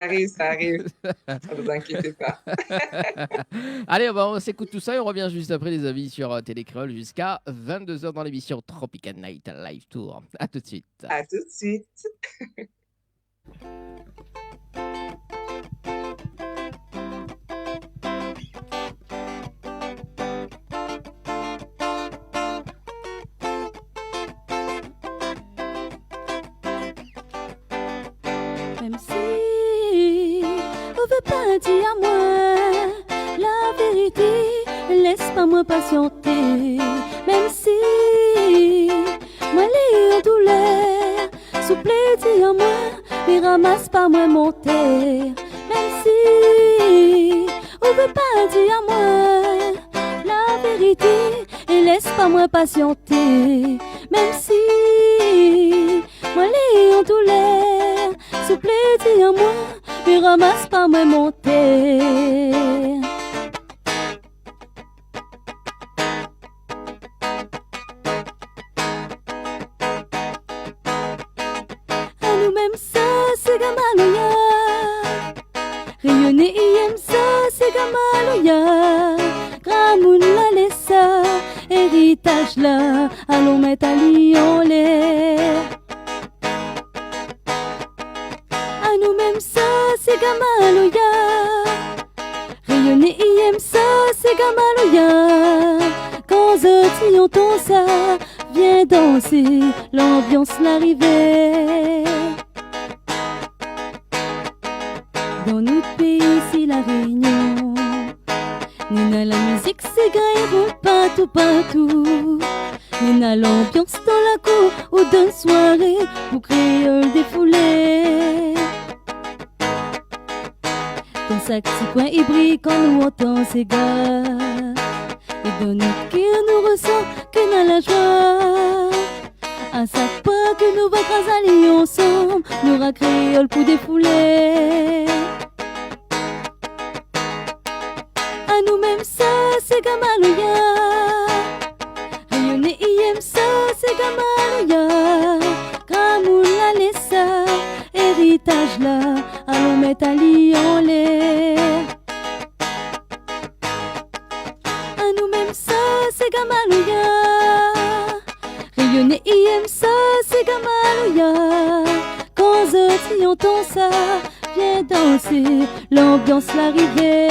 Ça arrive, ça vous inquiétez pas. Allez, bah, on s'écoute tout ça et on revient juste après les avis sur Télé Créole jusqu'à 22h dans l'émission Tropical Night Live Tour. À tout de suite. À tout de suite. Même si on veut pas dire à moi la vérité, laisse pas moi patienter. Même si moi les en douleur, souple dis à moi, mais ramasse pas moi mon terre. Même si on veut pas dire à moi la vérité, et laisse pas moi patienter. Même si moi les en douleur, souple dis à moi, mais ramasse pas moi mon terre. À nous-mêmes ça, c'est Gamaloya. Rayonner y aime ça, c'est Gamaloya. Gramoun la laissa, héritage là, allons mettre à Lyon l'air. À nous-mêmes ça, c'est Gamaloya. Rayonner y aime ça, c'est Gamaloya. Quand je entend ça, viens danser, l'ambiance l'arrivée. Dans notre pays, c'est la Réunion. Nina la musique, c'est gaillard partout, partout. Nina l'ambiance dans la cour ou d'une soirée pour créole défoulé. Dans sa petit coin, il brille quand nous entend ces gars. Et dans notre cœur, nous ressent que dans la joie. À chaque pas que nous va aller ensemble, nous ra créole pour défouler. À nous-mêmes ça, c'est Gamaloya. Rayonner y aime ça, c'est Gamaloya. Gramoun la laissa, héritage là, allons mettre à Lyon l'air. À nous-mêmes ça, c'est Gamaloya. Rayonner y aime ça, c'est Gamaloya. Quand je entend ça, viens danser, l'ambiance l'arrivée.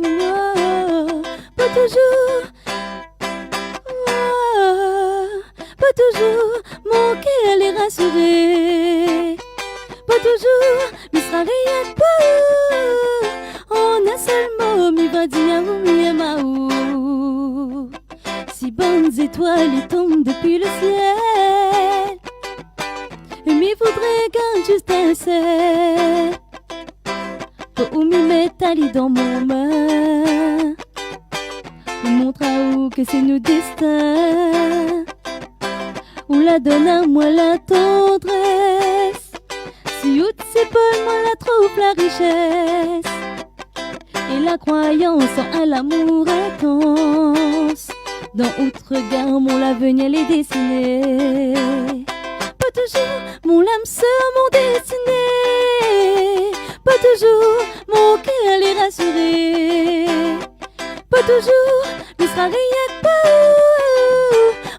Oh, pas toujours, oh, pas toujours, mon cœur est rassuré. Pas toujours, mais sera rien pas. En un seul mot, mi va dire où mi est ma où. Si bonnes étoiles y tombent depuis le ciel, et mi voudrait garder juste un ciel. Où mi métalli dans mon main, il montre à où que c'est nos destins. Où la donne à moi la tendresse. Si out c'est pas moi la trouve la richesse. Et la croyance en l'amour intense. Dans outre regard mon l'avenir les dessiné. Pas toujours mon âme sœur mon destiné. Pas toujours mon cœur les rassuré. Pas toujours mais sera rien que pas.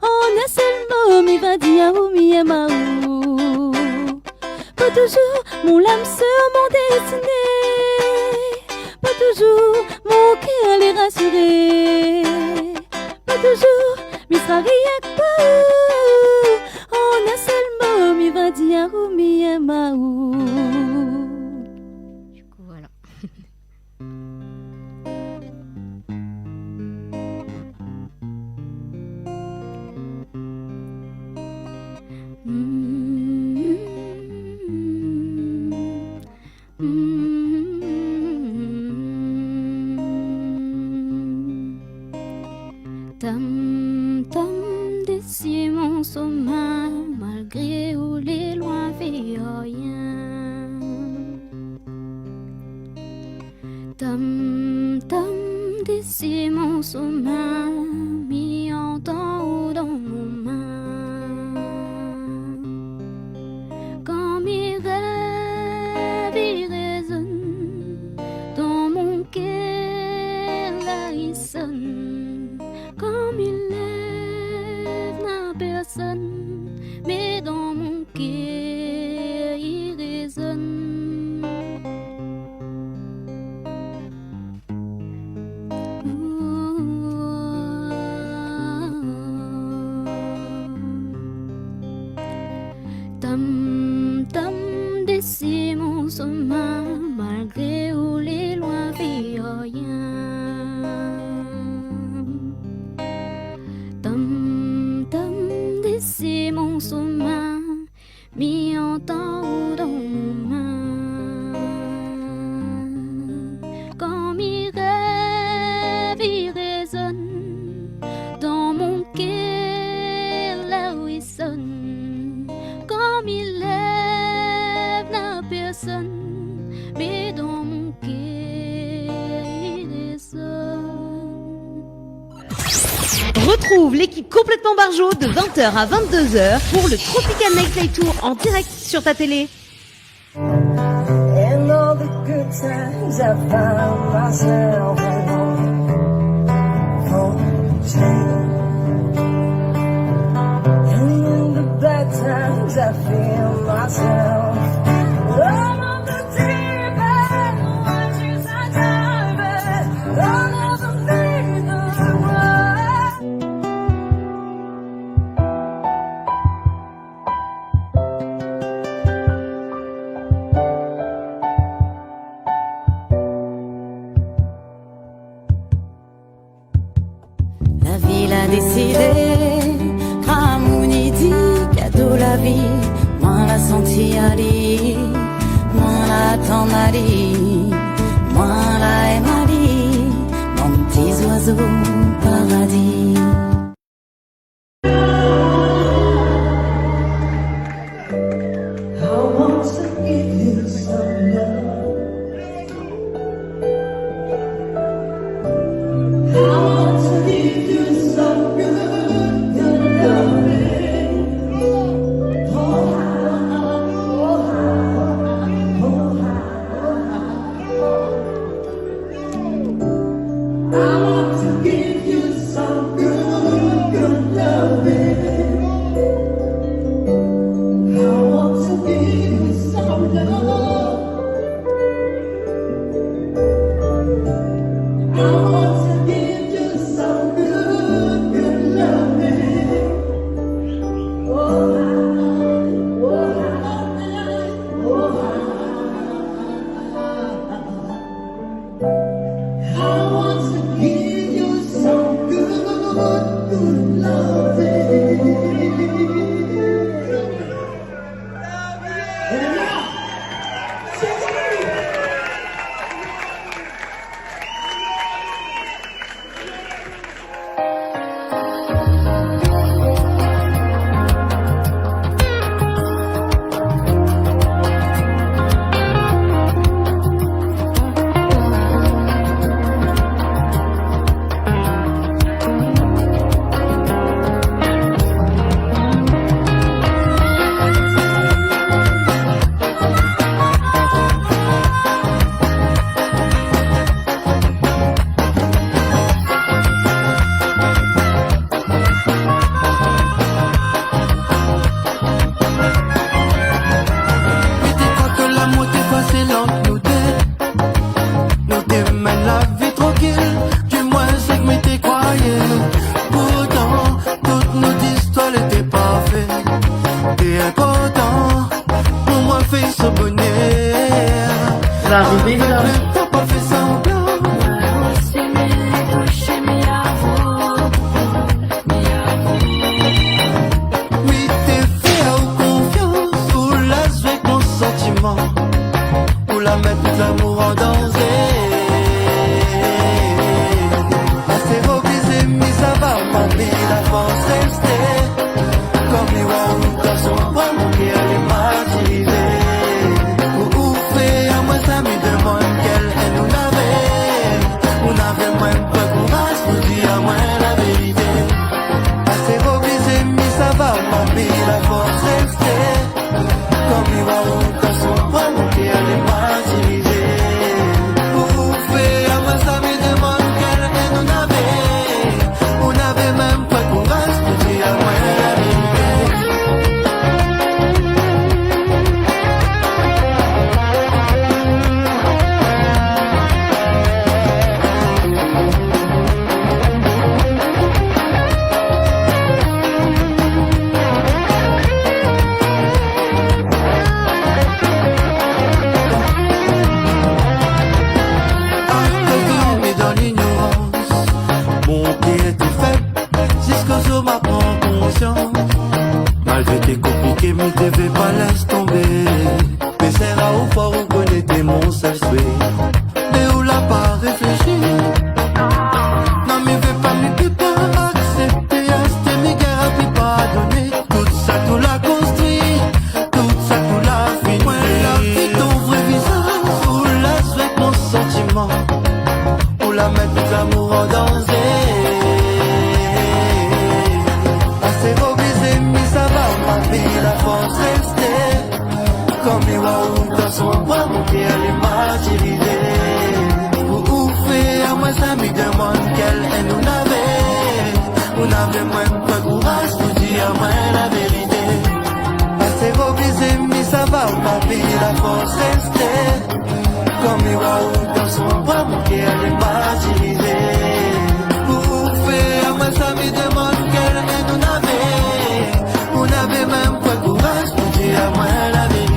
En un seul mot mi va dire où mi est ma où. Pas toujours mon âme sœur mon destiné. Pas toujours mon cœur les rassuré. Pas toujours mais sera rien que pas. En un seul mot mi va dire où mi est ma où. Du coup voilà. Tam tam décier mon sommeil malgré où les loin fait rien. Tam tam décier mon sommeil mi entend personne, mais dans mon cœur il résonne. Tam tam descend mon sommeil malgré où les loin fait rien. Tam tam descend mon sommeil mis en temps dans mon main. Quand mes rêves ils résonnent dans mon cœur là où ils sonnent. Comme il lève la personne, mais dans mon cœur il résonne. Retrouve l'équipe complètement barjo de 20h à 22h pour le Tropical Night Live Tour en direct sur ta télé. And all the good times I found myself and in the bad times I feel myself. All of the deep and watches I dive, all of the things the world. La ville a décidé, Kramouni dit, cadeau la vie, moi la senti aller, moi la t'en aller, moi la aime aller, mon petit oiseau paradis. I want to give you some love. I want to give you some good, good loving. Oh, I want to give you some good, good loving. I want to give you some love. I want to give you some good, good loving. Oh, I want to give you some good, good loving. And now, va arriver là. t'as pas fait semblant. Oui, t'es fait confiance, ou laisse avec mon sentiment, ou la mettre tout l'amour en danger. Assez obligé, mais ça va, ma vie, la force rester. Comme les rois, dans son bras, mon cœur est martyrisé. Ou fait à moi, ça me demande quelle est nous l'avait. On avait moins peur qu'on rase, pour dire à moi la vérité. Assez obligé, mais ça va, ma vie, la force rester. Comme les rois, dans son bras, mon cœur est martyrisé. Ou fait à moi, ça me demande quelle est nous l'avait. On avait même peur qu'on rase, pour dire à moi la vérité. prends conscience. Malgré tes compliqués, mais t'es fait pas laisse tomber. Mais c'est là où fort où connaître mon seul souhait. Mais où l'a pas réfléchi. Non mais veux pas me pipa accepter. Acheter mes guerres à puis pardonner. Tout ça tout l'a construit. Tout ça tout l'a fini. Ouais la vie ton vrai visage. Où la souhaite mon sentiment. Où la mettre tout l'amour en danger. Assez mobilisé mais ça va ma vie la force rester. Comme les waouh dans son bois mon cœur est martyrisé. À moi ça me demande quelle haine on avait. On avait moins de courage pour dire moi la vérité. Assez mobilisé mais ça va ma vie la force rester. Comme les waouh dans son bois mon cœur est martyrisé. À moi ça me demande quelle haine on avait. On avait même pas de courage pour dire moi la vérité.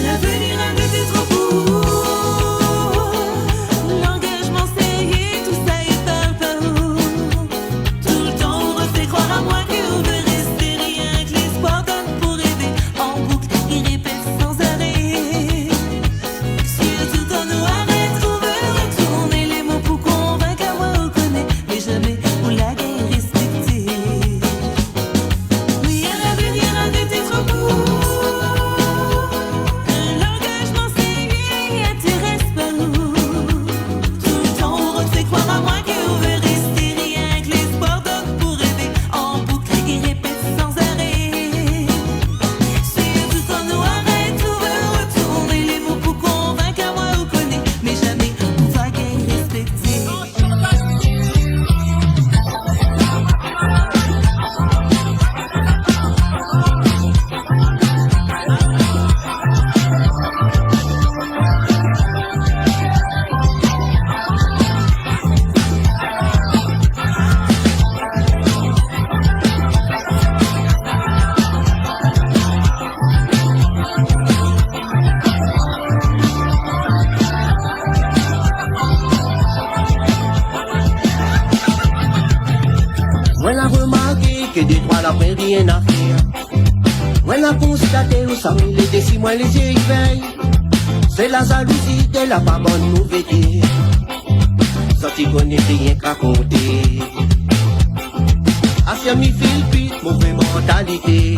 l'avenir un était trop beau. L'engagement sérieux, tout ça est partout. Tout le temps on refait croire à moi que on veut rester rien que l'espoir donne pour rêver. En boucle, il répète sans arrêt. Surtout quand nous arrête, on veut retourner les mots pour convaincre à moi on connaît. Mais jamais on l'a guère respecté. Oui, à l'avenir un était trop beau. L'engagement sérieux et intéresse pas nous. Tout le temps on refait croire à moi qu'on veut rester rien que l'espoir donne pour rêver. En boucle, il répète sans arrêt. Surtout quand nous arrête, on veut retourner les mots pour convaincre à moi on connaît. Mais jamais on va guère respecter. On a remarqué que des droits la rien à faire. On a constaté où ça il était si moins les yeux y veillent. C'est la jalousie de la pas bonne nouvelle. Sorti qu'on n'est rien qu'à compter. Affirmi Philippe, mauvaise mentalité.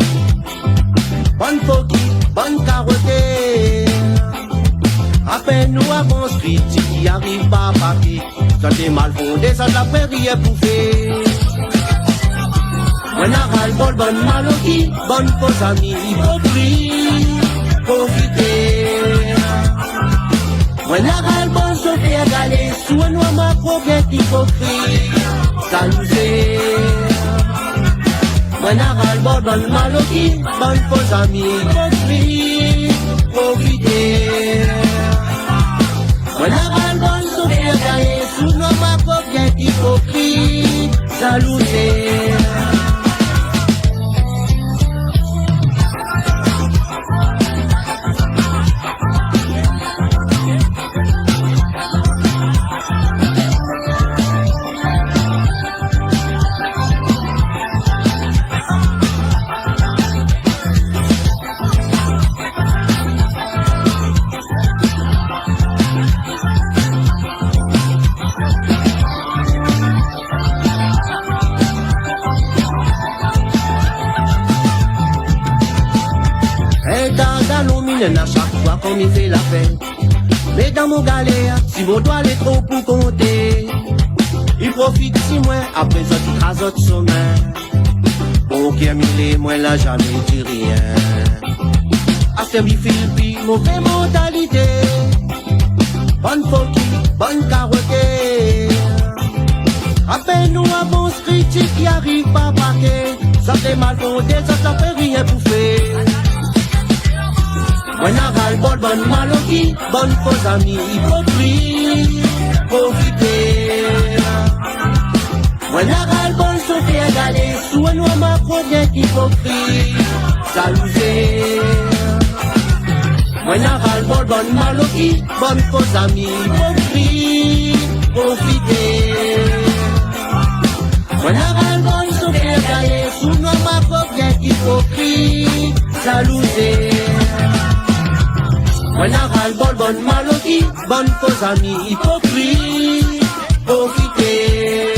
Bonne coquille, bonne carotte. À peine nous avons street, qui arrive pas à paquer. Ça t'est mal fondé, ça l'a prairie est bouffée. On a ras-le-bol, bonne maladie, bonne fausse amie, hypocrite, profiter. On a ras-le-bol, chauffé à galer, sous un noir ma progrès hypocrite, saluer. On a ras-le-bol, bonne maladie, bonne fausse amie, hypocrite, profiter. On a ras-le-bol, chauffé à galer, sous un noir ma progrès hypocrite, saluer. À chaque fois qu'on m'y fait la fête. Mais dans mon galère, si mon doigt est trop pour compter, il profite si moins après ça tu trazotes son main. Bon qui a mis les moins là jamais dit rien. A servi Philippe, mauvaise mentalité. Bonne coquille, bonne carotte. À peine nous avons critique qui arrive pas à paquet. Ça fait mal fondé, ça fait rien bouffer. On a ras-le-bol, bonne maladie, bonne fausse amie, hypocrite, profiter. On a ras-le-bol, chauffé à galer, sous un noir ma progrès hypocrite, saluer. On a ras-le-bol, bonne maladie, bonne fausse amie, hypocrite, profiter. On a ras-le-bol, chauffé à galer, sous un noir ma progrès hypocrite, saluer. On a ras-le-bol, bonne maladie, bonne fausse amie, hypocrite, profiter.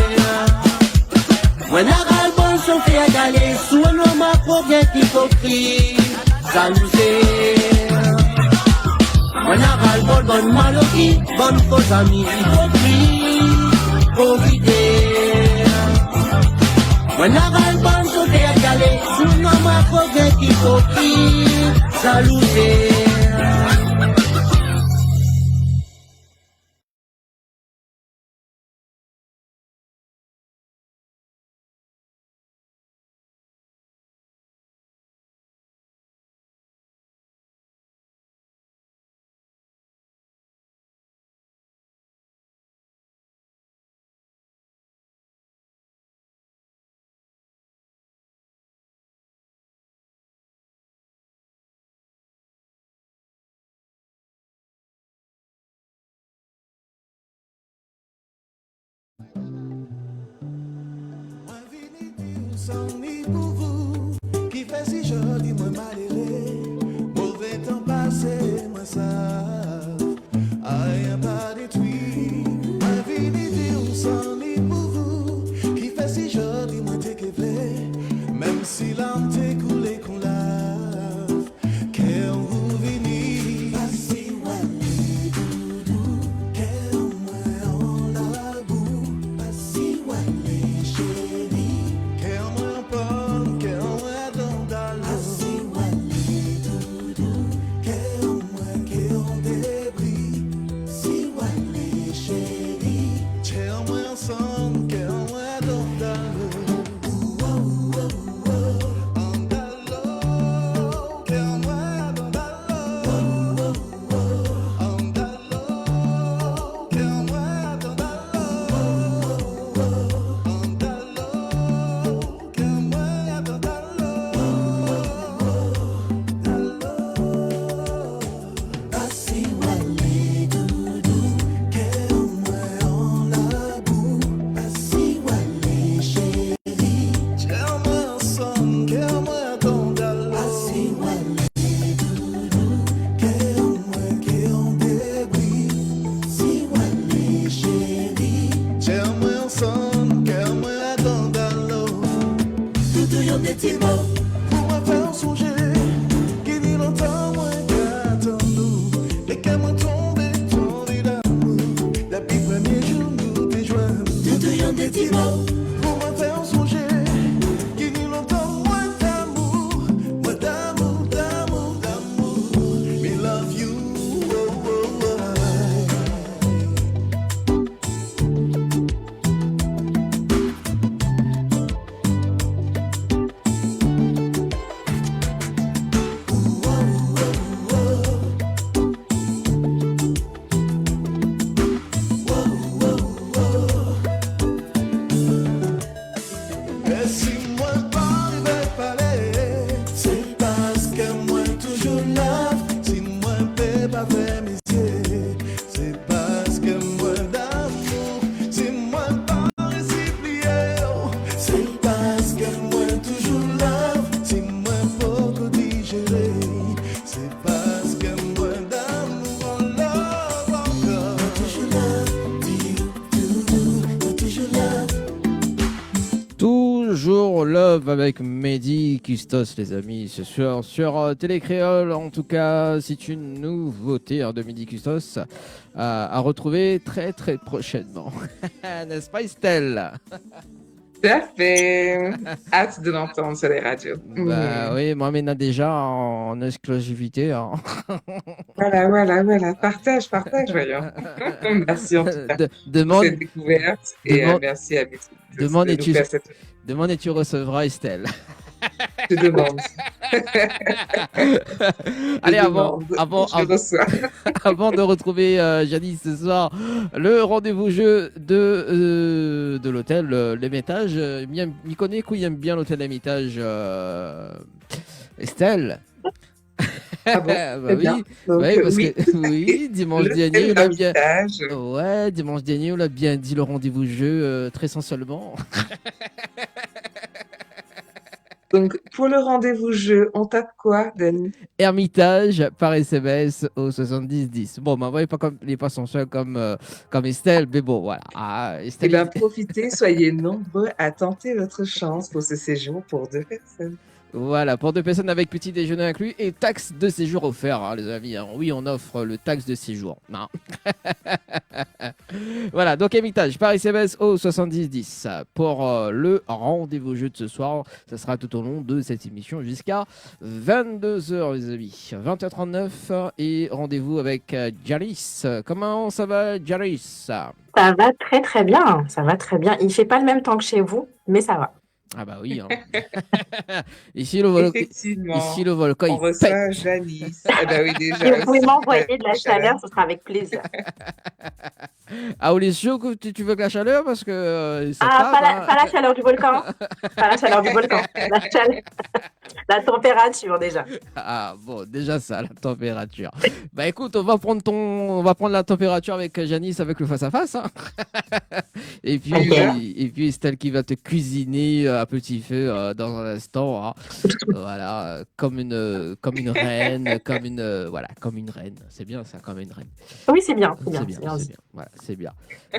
On a ras-le-bol, chauffé à galer, sous un homme à progrès hypocrite, s'amuser. On a ras-le-bol, bonne maladie, bonne fausse amie, hypocrite, profiter. On a ras-le-bol, chauffé à galer, sous un homme à progrès hypocrite, s'amuser. sang ni pour vous, qui fait si joli, moi malheureux, mauvais temps passé, moi ça, rien pas détruit, ma vie ni vie, on sang ni pour vous, qui fait si joli, moi t'es qu'éveillé, même si l'âme t'est coulé qu'on lave, qu'est on vous vini, si walé doudou, qu'est on moi en la boue, si walé chérie, qu'est on moi en pomme, qu'est on moi dans d'allô, si walé doudou, qu'est on débris, si walé chérie, qu'est on moi ensemble, qu'est on moi dans d'allô. Pour me faire songer, qu'il y longtemps moins qu'attends-nous. Les camins tombés, tombés d'amour. Depuis le premier jour, nous t'es joints. Tout yon des petits mots. Pour me faire songer, qu'il y longtemps moins d'amour. Moins d'amour, d'amour, d'amour. Me love you, oh, oh, oh. Et si moi pas vais parler, c'est parce que moi toujours là. Si moi peux pas faire mes yeux, c'est parce que moi d'amour. Si moi pas réciplier, c'est parce que moi toujours là. Si moi faut digérer, c'est parce que moi d'amour on love encore. Toujours là, toujours là. Toujours Love avec Mehdi Custos, les amis, ce soir sur Télé Créole. En tout cas, c'est une nouveauté de Mehdi Custos à retrouver très très prochainement. N'est-ce pas, Estelle? Tout à fait. Hâte de l'entendre sur les radios. Bah oui, moi maintenant déjà en exclusivité. Hein. Voilà. Partage, voyons. Merci en tout cas pour Demande, cette découverte et demande- merci à Betty. demande de et nous tu- faire cette- demande et tu recevras, Estelle. Je demande. Allez, Je avant, demande. avant, Je reçois. avant de retrouver Janice ce soir, le rendez-vous jeu de l'hôtel L'Hermitage. Il connaît qui aime bien l'hôtel L'Hermitage, Estelle. Ah bon, Bah très oui, bien. Donc, ouais, parce oui. que oui, dimanche Le dernier, tel on a bien. L'Hermitage. Ouais, dimanche dernier, on a bien dit le rendez-vous jeu très sensuellement. Donc, pour le rendez-vous jeu, on tape quoi, Dani? Hermitage par SMS au 7010. Bon, m'envoyez pas comme les pas sensuels comme Estelle, mais bon, voilà. Ah, Eh Estelle, bien, profitez, soyez nombreux à tenter votre chance pour ce séjour pour 2 personnes. voilà, pour 2 personnes avec petit déjeuner inclus et taxe de séjour offert, hein, les amis. Hein. Oui, on offre le taxe de séjour. Non. Voilà, donc Hermitage par SMS au 7010 pour le rendez-vous jeu de ce soir. Ça sera tout au long de cette émission jusqu'à 22h, les amis. 20h39 et rendez-vous avec Janice. Comment ça va, Janice? Ça va très très bien, ça va très bien. Il fait pas le même temps que chez vous, mais ça va. Ah bah oui. Hein. Ici, le volcan, Effectivement, ici, le volcan, on il reçoit pète. Janice. Ah bah oui, déjà. Si vous pouvez aussi, m'envoyer de la chaleur. chaleur, ce sera avec plaisir. Ah, on est sûr que tu veux que la chaleur parce que ça Ah, tape, pas la chaleur du volcan. Pas la chaleur du volcan. La température déjà. Ah bon, déjà ça, la température. Bah écoute, on va prendre la température avec Janice avec le face à face. Et puis Estelle qui va te cuisiner un petit feu dans un instant. Hein. Voilà, comme une reine, voilà, comme une reine. C'est bien ça, comme une reine. Oui, c'est bien. C'est bien, c'est aussi. bien. Voilà, c'est bien.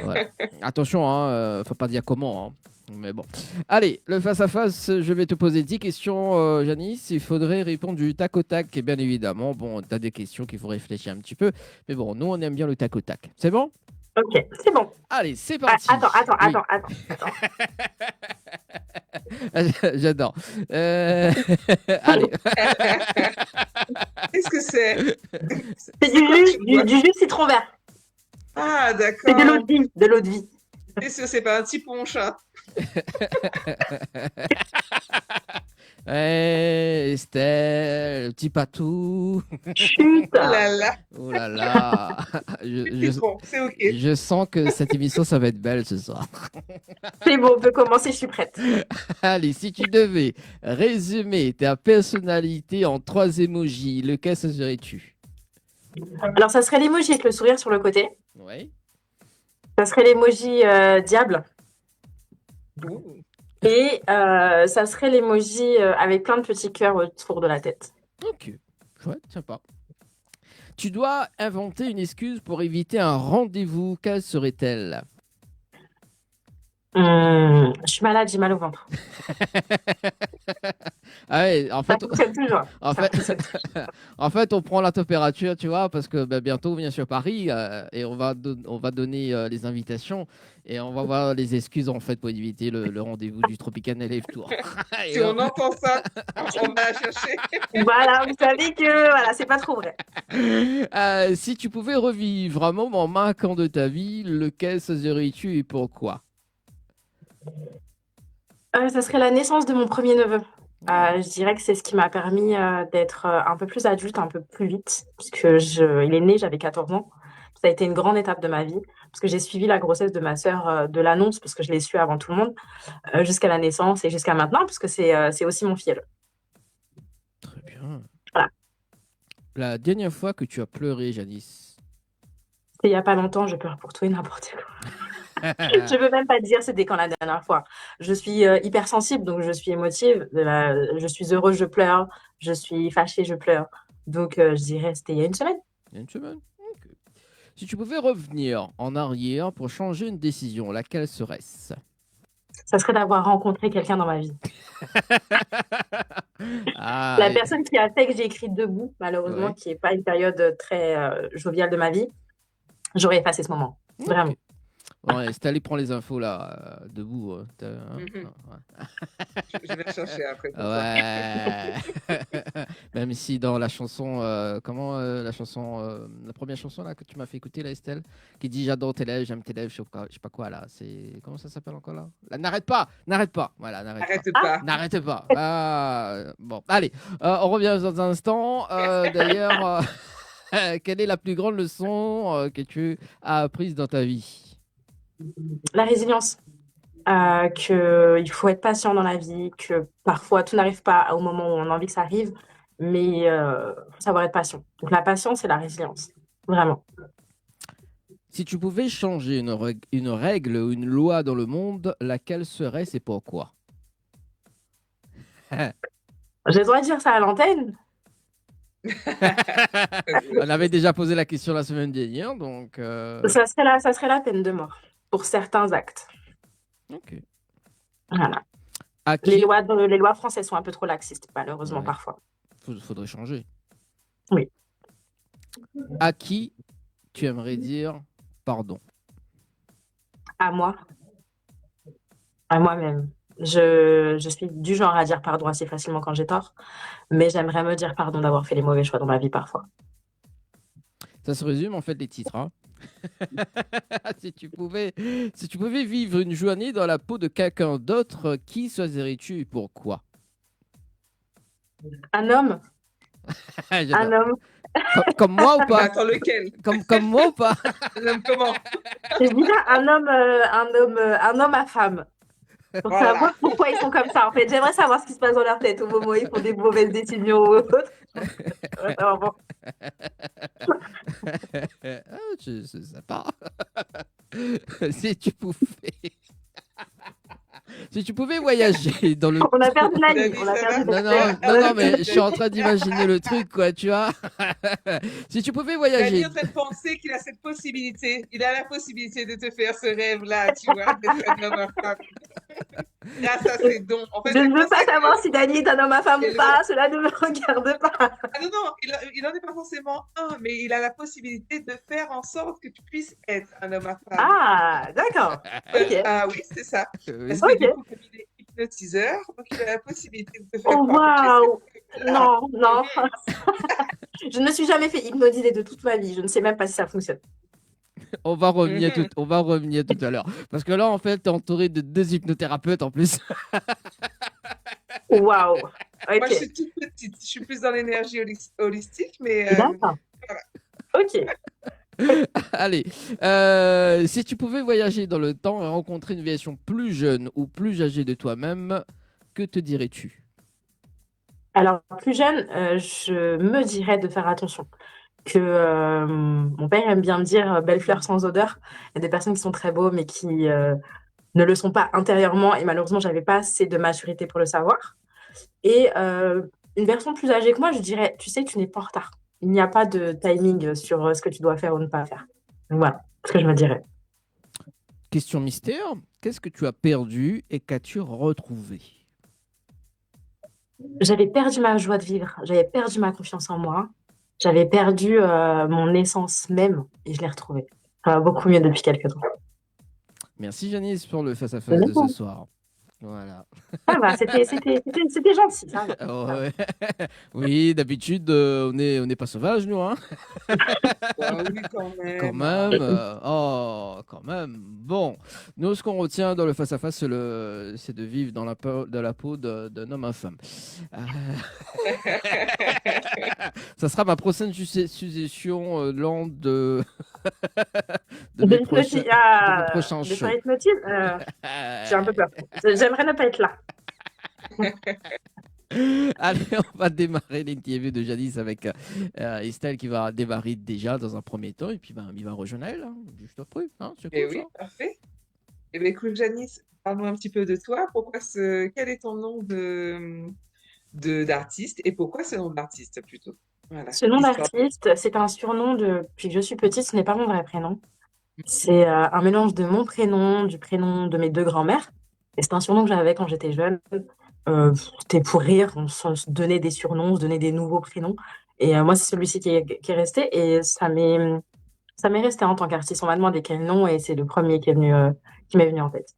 Voilà. Attention, hein, faut pas dire comment. Hein. Mais bon. Allez, le face-à-face, je vais te poser 10 questions, Janice. Il faudrait répondre du tac au tac. Et bien évidemment, bon, tu as des questions qu'il faut réfléchir un petit peu. Mais bon, nous, on aime bien le tac au tac. C'est bon? Ok, c'est bon. Allez, c'est Ah, parti. attends. Oui. J'adore. Allez. Qu'est-ce que c'est? C'est du jus citron vert. Ah, C'est d'accord. de l'eau de vie. De l'eau de vie. Est-ce que c'est pas un petit punch? Estelle, le petit patou. Chut. Oh là là, Oh là là. c'est bon, c'est ok. Je sens que cette émission, ça va être belle ce soir. C'est bon, on peut commencer, je suis prête. Allez, si tu devais résumer ta personnalité en 3 émojis, lequel ce serais-tu? Alors, ça serait l'emoji avec le sourire sur le côté. Oui. Ça serait l'emoji diable. Ouh. Et ça serait l'emoji avec plein de petits cœurs autour de la tête. Ok. Chouette, sympa. Tu dois inventer une excuse pour éviter un rendez-vous. Quelle serait-elle? Je suis malade, j'ai mal au ventre. Ah ouais, en Ça fait, fonctionne toujours. en fait, en fait, on prend la température, tu vois, parce que bientôt on vient sur Paris et on va donner les invitations et on va voir les excuses en fait pour éviter le rendez-vous du Tropical Live Tour. Et Si on entend ça, on va la chercher. Voilà, vous savez que voilà, c'est pas trop vrai. si tu pouvais revivre un moment marquant de ta vie, lequel serais-tu et pourquoi? Ça serait la naissance de mon premier neveu. Je dirais que c'est ce qui m'a permis d'être un peu plus adulte, un peu plus vite, puisque il est né, j'avais 14 ans. Ça a été une grande étape de ma vie, parce que j'ai suivi la grossesse de ma sœur de l'annonce, parce que je l'ai su avant tout le monde, jusqu'à la naissance et jusqu'à maintenant, puisque c'est aussi mon filleul. Très bien. Voilà. La dernière fois que tu as pleuré, Janice. C'était il n'y a pas longtemps, je pleure pour tout et n'importe quoi. Je ne veux même pas dire c'était quand la dernière fois. Je suis hypersensible, donc je suis émotive. Je suis heureuse, je pleure. Je suis fâchée, je pleure. Donc je dirais c'était il y a une semaine. Il y a une semaine. Ok. Si tu pouvais revenir en arrière pour changer une décision, laquelle serait-ce? Ça serait d'avoir rencontré quelqu'un dans ma vie. Ah, La personne qui a fait que j'ai écrit Debout, malheureusement, Ouais. qui n'est pas une période très joviale de ma vie, j'aurais effacé ce moment. Vraiment. Ouais, c'est allé prendre les infos là, debout. Mhm. Ouais. Je vais chercher après. pour ça. Ouais. Même si dans la chanson, la première chanson là que tu m'as fait écouter là, Estelle, qui dit j'adore tes lèvres, j'aime tes lèvres, je sais pas quoi là. C'est comment ça s'appelle encore là? N'arrête pas. Voilà, n'arrête Arrête pas. pas. N'arrête pas. Bon, allez, on revient dans un instant. D'ailleurs, quelle est la plus grande leçon que tu as apprise dans ta vie? La résilience. Qu'il faut être patient dans la vie, que parfois tout n'arrive pas au moment où on a envie que ça arrive, mais faut savoir être patient. Donc la patience et la résilience, vraiment. Si tu pouvais changer une règle ou une loi dans le monde, laquelle serait-ce et pourquoi? J'ai le droit de dire ça à l'antenne? On avait déjà posé la question la semaine dernière, donc. Ça serait la peine de mort pour certains actes. Ok. Voilà. À Les qui lois françaises sont un peu trop laxistes, malheureusement, Ouais. parfois. faudrait changer. Oui. À qui tu aimerais dire pardon? À moi, à moi-même. Je suis du genre à dire pardon assez facilement quand j'ai tort, mais j'aimerais me dire pardon d'avoir fait les mauvais choix dans ma vie parfois. Ça se résume en fait les titres. Hein. si tu pouvais vivre une journée dans la peau de quelqu'un d'autre, qui choisirais-tu et pourquoi? Un homme, J'adore. un homme. Comme moi ou Mais pas? attends, lequel? Comme moi ou pas? Comment? Je dirais un homme à femme. Pour Voilà. savoir pourquoi ils sont comme ça. En fait, j'aimerais savoir ce qui se passe dans leur tête au moment où ils font des mauvaises décisions ou autre. J'aimerais savoir pourquoi. C'est sympa. si Si tu pouvais voyager dans le On a perdu Nani. David, On a ça perdu va Non, Dexter. non, non, non, mais je suis en train d'imaginer le truc, quoi, tu vois. Si tu pouvais Dani voyager. est en train de penser qu'il a cette possibilité. Il a la possibilité de te faire ce rêve-là, tu vois, d'être un homme à femme. Grâce à ses dons. En fait, Je c'est ne pour veux pas ça que- savoir si Dani est un homme à femme Et ou pas. Cela ne me regarde pas. Ah non, non, il en est pas forcément un, mais il a la possibilité de faire en sorte que tu puisses être un homme à femme. Ah, d'accord. Ok. Ah oui, c'est ça. Parce que Ok. du coup, comme il est hypnotiseur, donc il a la possibilité de te faire Oh, croire que waouh. tu es Non, non. Je ne me suis jamais fait hypnotiser de toute ma vie. Je ne sais même pas si ça fonctionne. On va revenir tout à l'heure. Parce que là, en fait, t'es entouré de 2 hypnothérapeutes en plus. Waouh. Moi, je Ok. suis toute petite. Je suis plus dans l'énergie holistique, mais D'accord. Ok. Allez, si tu pouvais voyager dans le temps et rencontrer une version plus jeune ou plus âgée de toi-même, que te dirais-tu? Alors, plus jeune, je me dirais de faire attention. Que mon père aime bien me dire belle fleur sans odeur. Il y a des personnes qui sont très beaux, mais qui ne le sont pas intérieurement. Et malheureusement, j'avais pas assez de maturité pour le savoir. Et une version plus âgée que moi, je dirais, tu sais, tu n'es pas en retard. Il n'y a pas de timing sur ce que tu dois faire ou ne pas faire. Donc, voilà ce que je me dirais. Question mystère, qu'est-ce que tu as perdu et qu'as-tu retrouvé? J'avais perdu ma joie de vivre. J'avais perdu ma confiance en moi. J'avais perdu mon essence même et je l'ai retrouvée. Ça va beaucoup mieux depuis quelques temps. Merci Janice pour le face-à-face de ce soir. Voilà. Ça va, c'était gentil. Ça va. Oh, ouais. Oui, d'habitude, on n'est pas sauvages, nous, hein. ah oui, quand même. Quand même. Quand même. Bon, nous, ce qu'on retient dans le face-à-face, c'est de vivre dans la peau d'un homme infâme. Ça sera ma prochaine suggestion lors de mes prochains De shows. faire hypnotise, j'ai un peu peur. J'aimerais ne pas être là. Allez, on va démarrer l'interview de Janice avec Estelle qui va démarrer déjà dans un premier temps et puis il va rejoindre elle, hein, juste après. Hein, c'est Eh cool, oui, ça. parfait. Eh bien, écoute, Janice, parle-nous un petit peu de toi. Quel est ton nom d'artiste et pourquoi ce nom d'artiste plutôt? Voilà. Ce nom Histoire- d'artiste, c'est un surnom depuis que je suis petite. Ce n'est pas mon vrai prénom. C'est un mélange de mon prénom, du prénom de mes 2 grands-mères. Et c'est un surnom que j'avais quand j'étais jeune. C'était pour rire. On se donnait des surnoms, on se donnait des nouveaux prénoms. Et moi, c'est celui-ci qui est resté. Et ça m'est resté en tant qu'artiste. On m'a demandé quel nom et c'est le premier qui m'est venu en tête.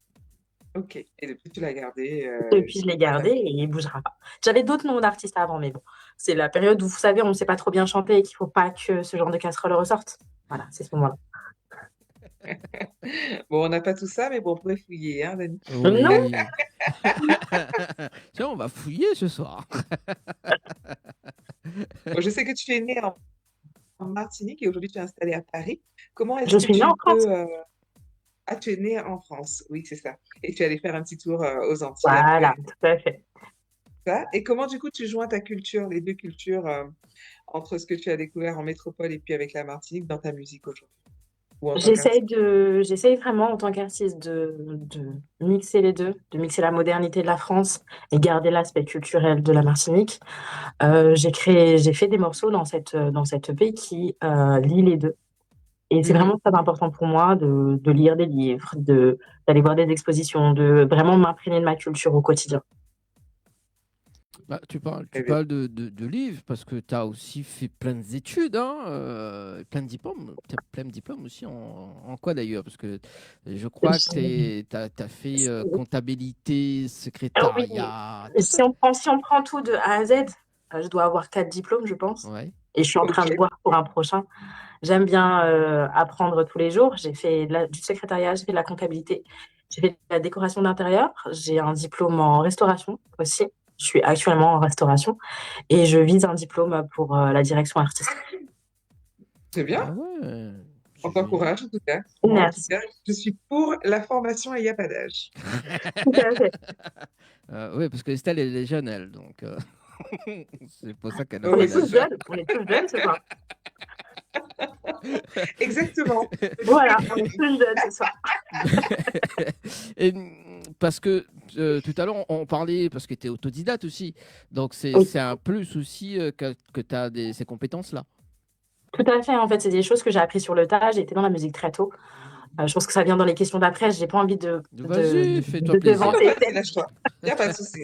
Ok. Et depuis, tu l'as gardé. Depuis, je l'ai gardé et il bougera pas. J'avais d'autres noms d'artistes avant, mais bon, c'est la période où, vous savez, on ne sait pas trop bien chanter et qu'il faut pas que ce genre de casserole ressorte. Voilà, c'est ce moment-là. Bon, on n'a pas tout ça, mais bon, on pourrait fouiller, hein, Dani. Oui. Tiens, on va fouiller ce soir. Bon, je sais que tu es né en Martinique et aujourd'hui tu es installé à Paris. Comment est-ce Je que suis née tu en France. peux... Ah, tu es né en France, oui, c'est ça. Et tu es allé faire un petit tour aux Antilles après. Voilà, tout à fait. Ça. Et comment du coup tu joins ta culture, les 2 cultures, entre ce que tu as découvert en métropole et puis avec la Martinique dans ta musique aujourd'hui? Ou en tant qu'artiste? J'essaye vraiment en tant qu'artiste de mixer les deux, de mixer la modernité de la France et garder l'aspect culturel de la Martinique. J'ai fait des morceaux dans cette EP qui lie les deux. Et c'est vraiment très important pour moi de lire des livres, d'aller voir des expositions, de vraiment m'imprégner de ma culture au quotidien. Bah, tu Eh bien. parles de livres parce que tu as aussi fait plein d'études, hein, plein de diplômes. Tu as plein de diplômes aussi en quoi d'ailleurs? Parce que je crois que tu as fait comptabilité, secrétariat. tout ça. Si on prend tout de A à Z, je dois avoir 4 diplômes, je pense. Ouais. Et je suis en train de Ok. voir pour un prochain. J'aime bien apprendre tous les jours. J'ai fait du secrétariat, j'ai fait de la comptabilité, j'ai fait de la décoration d'intérieur. J'ai un diplôme en restauration aussi. Je suis actuellement en restauration et je vise un diplôme pour la direction artistique. C'est bien. Ah ouais. On t'encourage en tout cas. Moi, en Merci. tout cas, je suis pour la formation et il n'y a pas d'âge. Tout à fait. Oui, parce que Estelle, elle est jeune, elle. Donc, c'est pour ça qu'elle a Oh, On pas est oui, tous d'âge. jeunes, on est tous jeunes ce soir. Exactement. Voilà, on est tous jeunes ce soir. Et parce que tout à l'heure, on parlait, parce que tu es autodidacte aussi. Donc, Oui, c'est un plus aussi que tu as ces compétences-là. tout à fait. En fait, c'est des choses que j'ai appris sur le tas. J'ai été dans la musique très tôt. Je pense que ça vient dans les questions d'après. J'ai pas envie Vas-y, fais-toi de plaisir. Vas-y, vanter. lâche-toi. Il n'y a pas de souci.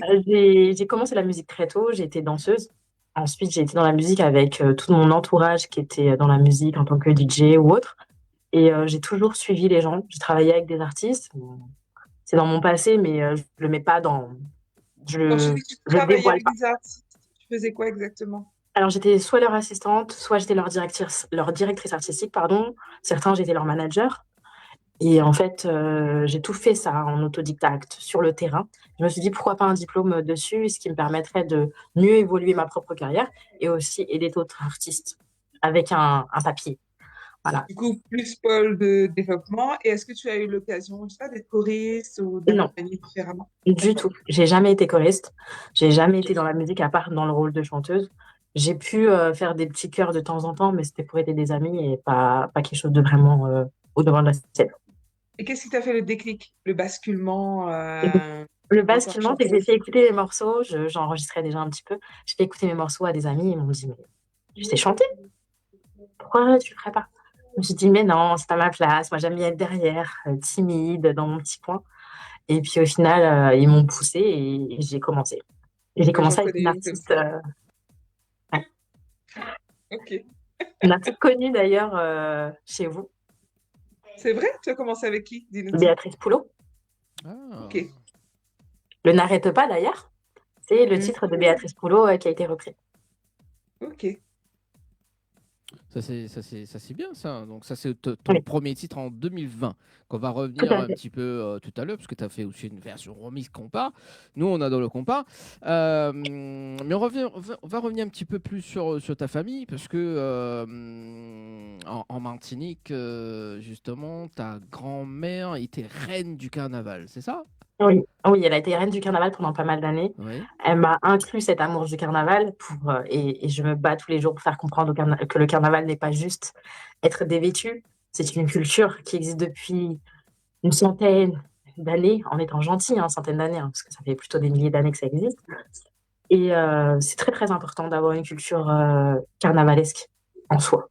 J'ai commencé la musique très tôt. J'ai été danseuse. Ensuite, j'ai été dans la musique avec tout mon entourage qui était dans la musique en tant que DJ ou autre. Et j'ai toujours suivi les gens. J'ai travaillé avec des artistes. C'est dans mon passé, mais je le mets pas dans. Quand tu Je dis que tu je le travaillais dévoile avec pas. des artistes, tu faisais quoi exactement? Alors, j'étais soit leur assistante, soit j'étais leur directrice artistique, pardon. Certains, j'étais leur manager. Et en fait, j'ai tout fait ça en autodidacte sur le terrain. Je me suis dit, pourquoi pas un diplôme dessus, ce qui me permettrait de mieux évoluer ma propre carrière et aussi aider d'autres artistes avec un papier. Voilà. Du coup, plus pôle de développement. Et est-ce que tu as eu l'occasion, je sais pas, d'être choriste ou Non, d'accompagner différemment? du D'accord. tout. J'ai jamais été choriste. J'ai jamais été Ok. dans la musique à part dans le rôle de chanteuse. J'ai pu faire des petits chœurs de temps en temps, mais c'était pour aider des amis et pas quelque chose de vraiment au devant de la scène. Et qu'est-ce qui t'a fait le déclic, le basculement Et donc, le en tant que basculement, c'est que j'ai chanteuse? fait écouter mes morceaux. J'enregistrais déjà un petit peu. J'ai fait écouter mes morceaux à des amis. Ils m'ont dit, mais tu sais chanter? Pourquoi tu le ferais pas? Je me suis dit, mais non, c'est pas ma place. Moi, j'aime bien être derrière, timide, dans mon petit coin. Et puis, au final, ils m'ont poussée et j'ai commencé. Et j'ai Ouais, j'en commencé avec connais une comme ça. ouais, Ok. une artiste connue d'ailleurs chez vous, C'est vrai? Tu as commencé avec qui? Dis-nous tout. Béatrice Poulot. Ah. Ok. Le N'arrête pas d'ailleurs. C'est le Mhm. titre de Béatrice Poulot qui a été repris. Ok. Ça c'est bien ça. Donc ça c'est ton Oui, premier titre en 2020 qu'on va tout revenir à un fait. petit peu tout à l'heure parce que tu as fait aussi une version remix compas. Nous on adore le compas. Mais on va revenir un petit peu plus sur ta famille parce que en Martinique justement ta grand-mère était reine du carnaval, c'est ça? Oui, oui, elle a été reine du carnaval pendant pas mal d'années. Oui. Elle m'a inclus cet amour du carnaval et je me bats tous les jours pour faire comprendre que le carnaval n'est pas juste être dévêtu. C'est une culture qui existe depuis une centaine d'années, en étant gentil, hein, centaine d'années, hein, parce que ça fait plutôt des milliers d'années que ça existe. Et c'est très très important d'avoir une culture carnavalesque en soi,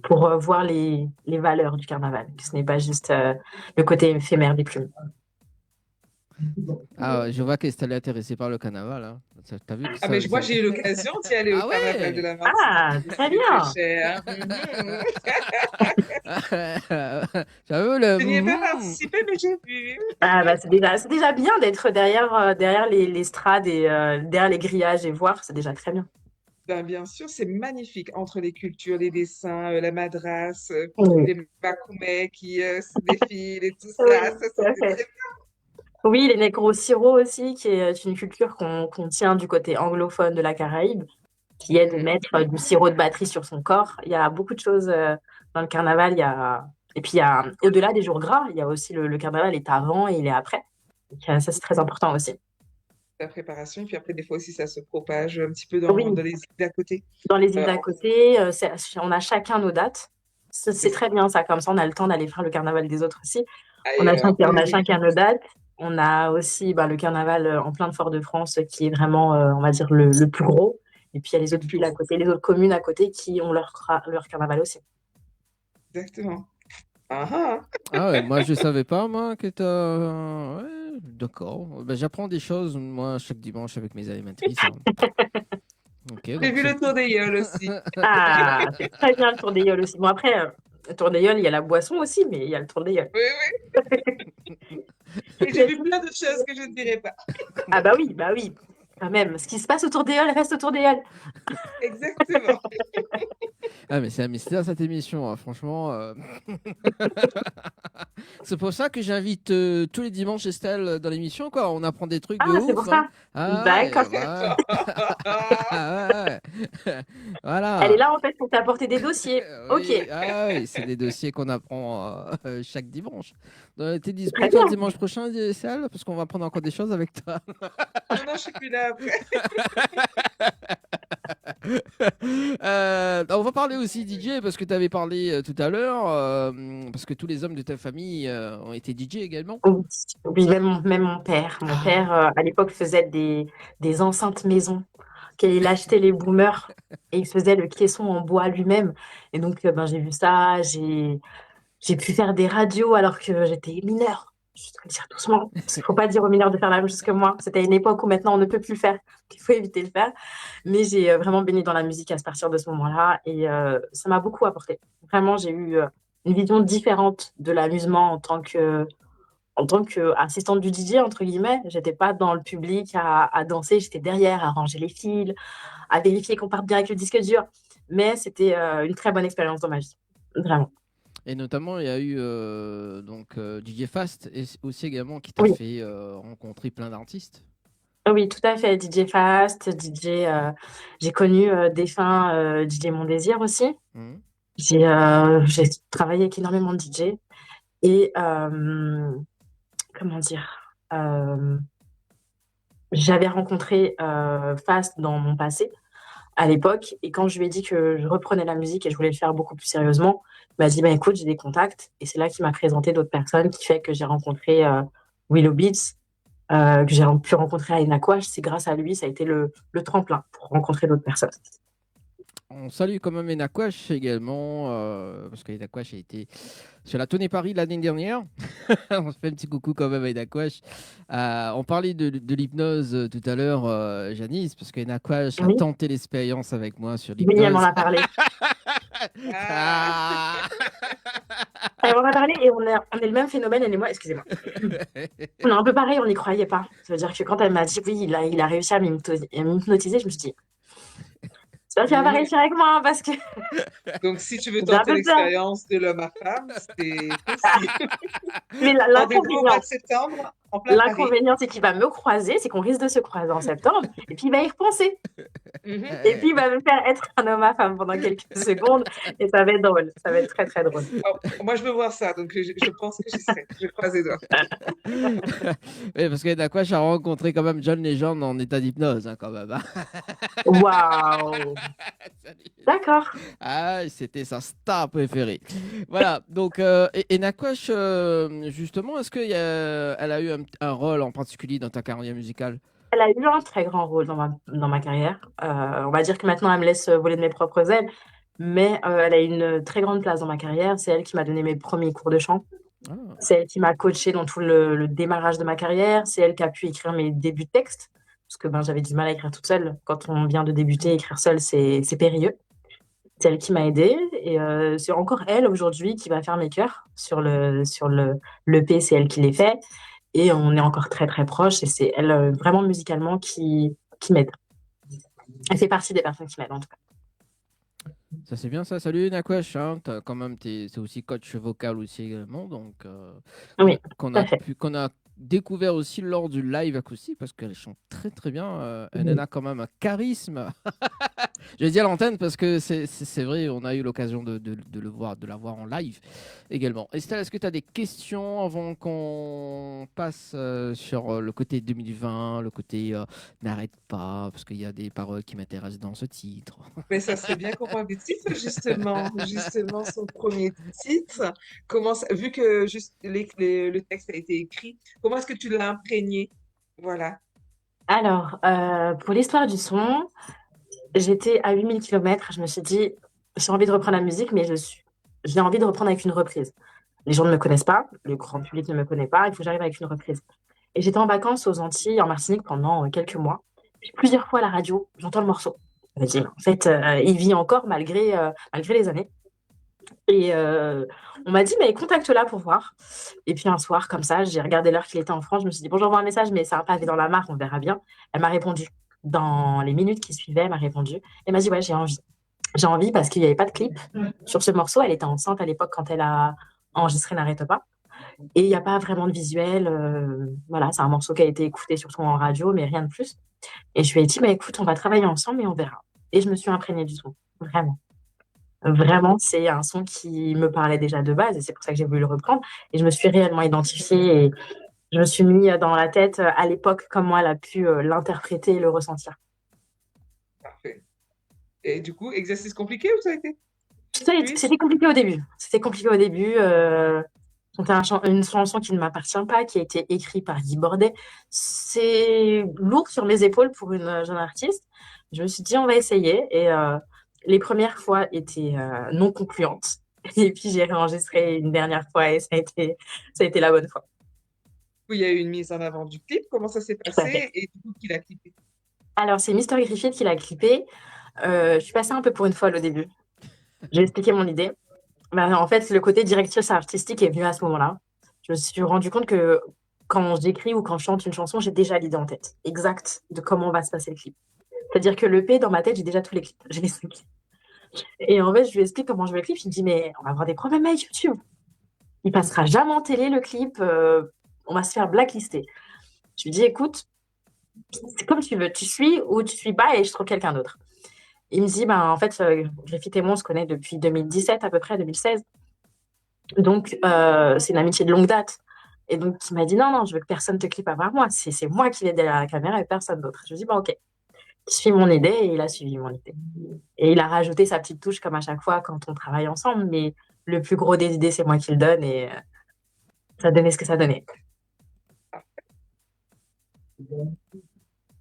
pour voir les valeurs du carnaval, que ce n'est pas juste le côté éphémère des plumes. Ah, ouais, je vois qu'elle est intéressée par le carnaval. Hein. T'as vu que Ah, mais moi, ça... j'ai eu l'occasion d'y aller au Ah carnaval de ouais! la Martinique. Ah, très C'est très bien! cher. Mhm. J'avoue le... Je n'y ai pas mhm. participé, mais j'ai vu. Ah, bah, c'est déjà bien d'être derrière les estrades et derrière les grillages et voir, c'est déjà très bien. Ben, bien sûr, c'est magnifique entre les cultures, les dessins, la madrasse, Oui, les macoumets qui se défilent et tout ça. oui, Ça, tout à c'était fait. très Oui, les négros siro aussi, qui est une culture qu'on tient du côté anglophone de la Caraïbe, qui est de bien. mettre du sirop de batterie sur son corps. Il y a beaucoup de choses dans le carnaval. Et puis, au-delà des jours gras, il y a aussi le carnaval est avant et il est après. Donc, ça, c'est très important aussi. La préparation. Et puis après, des fois aussi, ça se propage un petit peu dans Oui, les îles d'à côté. dans les îles d'à En côté, on a chacun nos dates. c'est C'est ça. très bien ça, comme ça on a le temps d'aller faire le carnaval des autres aussi. Ailleurs. On a Mhm. chacun nos dates. On a aussi le carnaval en plein de Fort-de-France qui est vraiment, on va dire, le plus gros. Et puis il y a les Le autres plus villes à gros. côté, les autres communes à côté qui ont leur carnaval aussi. Exactement. Ah ah. Ah ouais, moi je savais pas moi que t'as... Ouais, d'accord. Ben, j'apprends des choses moi chaque dimanche avec mes animatrices. Hein. Ok, J'ai donc vu c'est... le tour des gueules aussi. Ah, c'est très bien le tour des Yoles aussi. Bon après, le tour des Yoles, il y a la boisson aussi, mais il y a le tour des Yoles. Oui, oui. Et j'ai vu plein de choses que je ne dirai pas. Ah bah oui, quand même. Ce qui se passe autour des Yoles reste autour des Yoles. Exactement. Ah mais c'est un mystère cette émission, hein, franchement. C'est pour ça que j'invite tous les dimanches Estelle dans l'émission, quoi. On apprend des trucs de Ah, c'est pour ouf. Hein. ça. Ah D'accord. ouais, ouais. Ah ouais. Elle est Voilà. là en fait pour t'apporter des dossiers. Ok, Oui, ah oui, c'est des dossiers qu'on apprend chaque dimanche. T'es dispo très toi bien. dimanche prochain, Estelle? Parce qu'on va apprendre encore des choses avec toi. Non, non, je suis plus là après. On va parler aussi DJ parce que tu avais parlé tout à l'heure, parce que tous les hommes de ta famille ont été DJ également. Oui, oui, même mon père. Mon père, à l'époque, faisait des enceintes maison. Qu'il achetait les boomers et il faisait le caisson en bois lui-même. Et donc, ben, j'ai vu ça, j'ai pu faire des radios alors que j'étais mineure. Je dois le dire doucement, parce qu'il ne faut pas dire aux mineurs de faire la même chose que moi. C'était une époque où maintenant on ne peut plus le faire, qu'il faut éviter de le faire. Mais j'ai vraiment baigné dans la musique à partir de ce moment-là et ça m'a beaucoup apporté. Vraiment, j'ai eu une vision différente de l'amusement en tant qu'assistante du DJ, entre guillemets. J'étais pas dans le public à danser, j'étais derrière à ranger les fils, à vérifier qu'on parte bien avec le disque dur. Mais c'était une très bonne expérience dans ma vie. Vraiment. Et notamment, il y a eu donc DJ Fast et aussi également qui t'a Oui. fait rencontrer plein d'artistes. Oui, tout à fait. DJ Fast, j'ai connu défunt DJ Mon Désir aussi. Mhm. J'ai travaillé avec énormément de DJ. Et comment dire j'avais rencontré Fast dans mon passé, à l'époque. Et quand je lui ai dit que je reprenais la musique et je voulais le faire beaucoup plus sérieusement, il m'a dit, bah, écoute, j'ai des contacts. Et c'est là qu'il m'a présenté d'autres personnes, qui fait que j'ai rencontré Willow Beats, que j'ai pu rencontrer à Enakwash. C'est grâce à lui, ça a été le tremplin pour rencontrer d'autres personnes. On salue quand même Enakwash également, parce qu'Enakwash a été sur la Tournée Paris l'année dernière. On se fait un petit coucou quand même à Enakwash. On parlait de l'hypnose tout à l'heure, Janice, parce qu'Enakwash a Oui, tenté l'expérience avec moi sur oui, elle m'en l'hypnose. a parlé. Ah, Elle m'en a parlé et on est le même phénomène, elle et moi. Excusez-moi. On est un peu pareil, on n'y croyait pas. Ça veut dire que quand elle m'a dit, oui, il a réussi à m'hypnotiser, je me suis dit, j'espère qu'il va pas réussir avec moi, hein, parce que donc, si tu veux j'ai un tenter peu peur. l'expérience de l'homme à femme, c'est possible. Mais Rendez-vous au mois de septembre, en plein Paris. l'inconvénient, c'est qu'il va me croiser, c'est qu'on risque de se croiser en septembre, et puis il va y repenser. Mhm. Et puis il va me faire être un homme à femme pendant quelques secondes, et ça va être drôle. Ça va être très, très drôle. Oh, moi, je veux voir ça, donc je pense que j'y serai. Je croise les doigts. Oui, parce qu'Enakwash a rencontré quand même John Legend en état d'hypnose, hein, quand même. Hein. Waouh! D'accord. Ah, c'était sa star préférée. Voilà, donc Enakwash, justement, est-ce qu'elle a eu un rôle en particulier dans ta carrière musicale? Elle a eu un très grand rôle dans ma carrière. On va dire que maintenant, elle me laisse voler de mes propres ailes, mais elle a eu une très grande place dans ma carrière. C'est elle qui m'a donné mes premiers cours de chant. Ah, C'est elle qui m'a coachée dans tout le démarrage de ma carrière. C'est elle qui a pu écrire mes débuts de texte, parce que ben, j'avais du mal à écrire toute seule. Quand on vient de débuter, écrire seule, c'est périlleux. C'est elle qui m'a aidée. Et c'est encore elle, aujourd'hui, qui va faire mes chœurs sur le l'EP. C'est elle qui les fait. Et on est encore très, très proches. Et c'est elle, vraiment musicalement, qui m'aide. Elle fait partie des personnes qui m'aident, en tout cas. ça c'est bien ça. Salut Enakwash, hein, quand même, c'est aussi coach vocal aussi également, donc Oui, qu'on tout à a fait. qu'on a découvert aussi lors du live acoustique parce qu'elle chante très très bien. Elle a quand même un charisme. Je vais dire à l'antenne parce que c'est vrai, on a eu l'occasion de le voir, de la voir en live également. Estelle, est-ce que tu as des questions avant qu'on passe sur le côté 2020, le côté n'arrête pas, parce qu'il y a des paroles qui m'intéressent dans ce titre. Mais ça serait bien qu'on parle du titre, justement, son premier titre. Vu que juste le texte a été écrit, comment est-ce que tu l'as imprégné? Voilà. Alors, pour l'histoire du son, j'étais à 8000 km. Je me suis dit, j'ai envie de reprendre la musique, mais j'ai envie de reprendre avec une reprise. Les gens ne me connaissent pas, le grand public ne me connaît pas, il faut que j'arrive avec une reprise. Et j'étais en vacances aux Antilles, en Martinique, pendant quelques mois. Puis plusieurs fois à la radio, j'entends le morceau. Je me dis, en fait, il vit encore malgré les années. Et on m'a dit, mais contacte-la pour voir. Et puis un soir, comme ça, j'ai regardé l'heure qu'il était en France. Je me suis dit, bon, j'envoie un message, mais ça va pas aller dans la mare, on verra bien. Elle m'a répondu. Dans les minutes qui suivaient, elle m'a répondu. Elle m'a dit, ouais, j'ai envie. J'ai envie parce qu'il n'y avait pas de clip sur ce morceau. Elle était enceinte à l'époque quand elle a enregistré N'arrête pas. Et il n'y a pas vraiment de visuel. Voilà, c'est un morceau qui a été écouté surtout en radio, mais rien de plus. Et je lui ai dit, bah, écoute, on va travailler ensemble et on verra. Et je me suis imprégnée du son, vraiment. Vraiment, c'est un son qui me parlait déjà de base et c'est pour ça que j'ai voulu le reprendre. Et je me suis réellement identifiée et je me suis mis dans la tête à l'époque comment elle a pu l'interpréter et le ressentir. Parfait. Et du coup, exercice compliqué ou ça a été fluide? C'était compliqué au début. C'était compliqué au début. C'était une chanson qui ne m'appartient pas, qui a été écrite par Guy Bordet. C'est lourd sur mes épaules pour une jeune artiste. Je me suis dit, on va essayer. Et les premières fois étaient non concluantes. Et puis j'ai réenregistré une dernière fois et ça a été la bonne fois. Il y a eu une mise en avant du clip. Comment ça s'est Tout à fait. passé et du coup, qui l'a clippé? Alors, c'est Mister Griffith qui l'a clippé. Je suis passée un peu pour une folle au début. J'ai expliqué mon idée. En fait, le côté directrice artistique est venu à ce moment-là. Je me suis rendu compte que quand j'écris ou quand je chante une chanson, j'ai déjà l'idée en tête, exacte de comment va se passer le clip. C'est-à-dire que l'EP, dans ma tête, j'ai déjà tous les clips. J'ai les 5 clips. Et en fait, je lui explique comment je veux le clip. Il me dit, mais on va avoir des problèmes avec YouTube. Il passera jamais en télé, le clip. On va se faire blacklister. Je lui dis, écoute, c'est comme tu veux. Tu suis ou tu suis pas et je trouve quelqu'un d'autre. Il me dit, en fait, Griffith et moi, on se connaît depuis 2017 à peu près, 2016. Donc, c'est une amitié de longue date. Et donc, il m'a dit, non, non, je veux que personne te clippe à part moi. C'est moi qui vais derrière la caméra et personne d'autre. Je lui dis, ok. Il suit mon idée et il a suivi mon idée. Et il a rajouté sa petite touche comme à chaque fois quand on travaille ensemble. Mais le plus gros des idées, c'est moi qui le donne et ça donnait ce que ça donnait.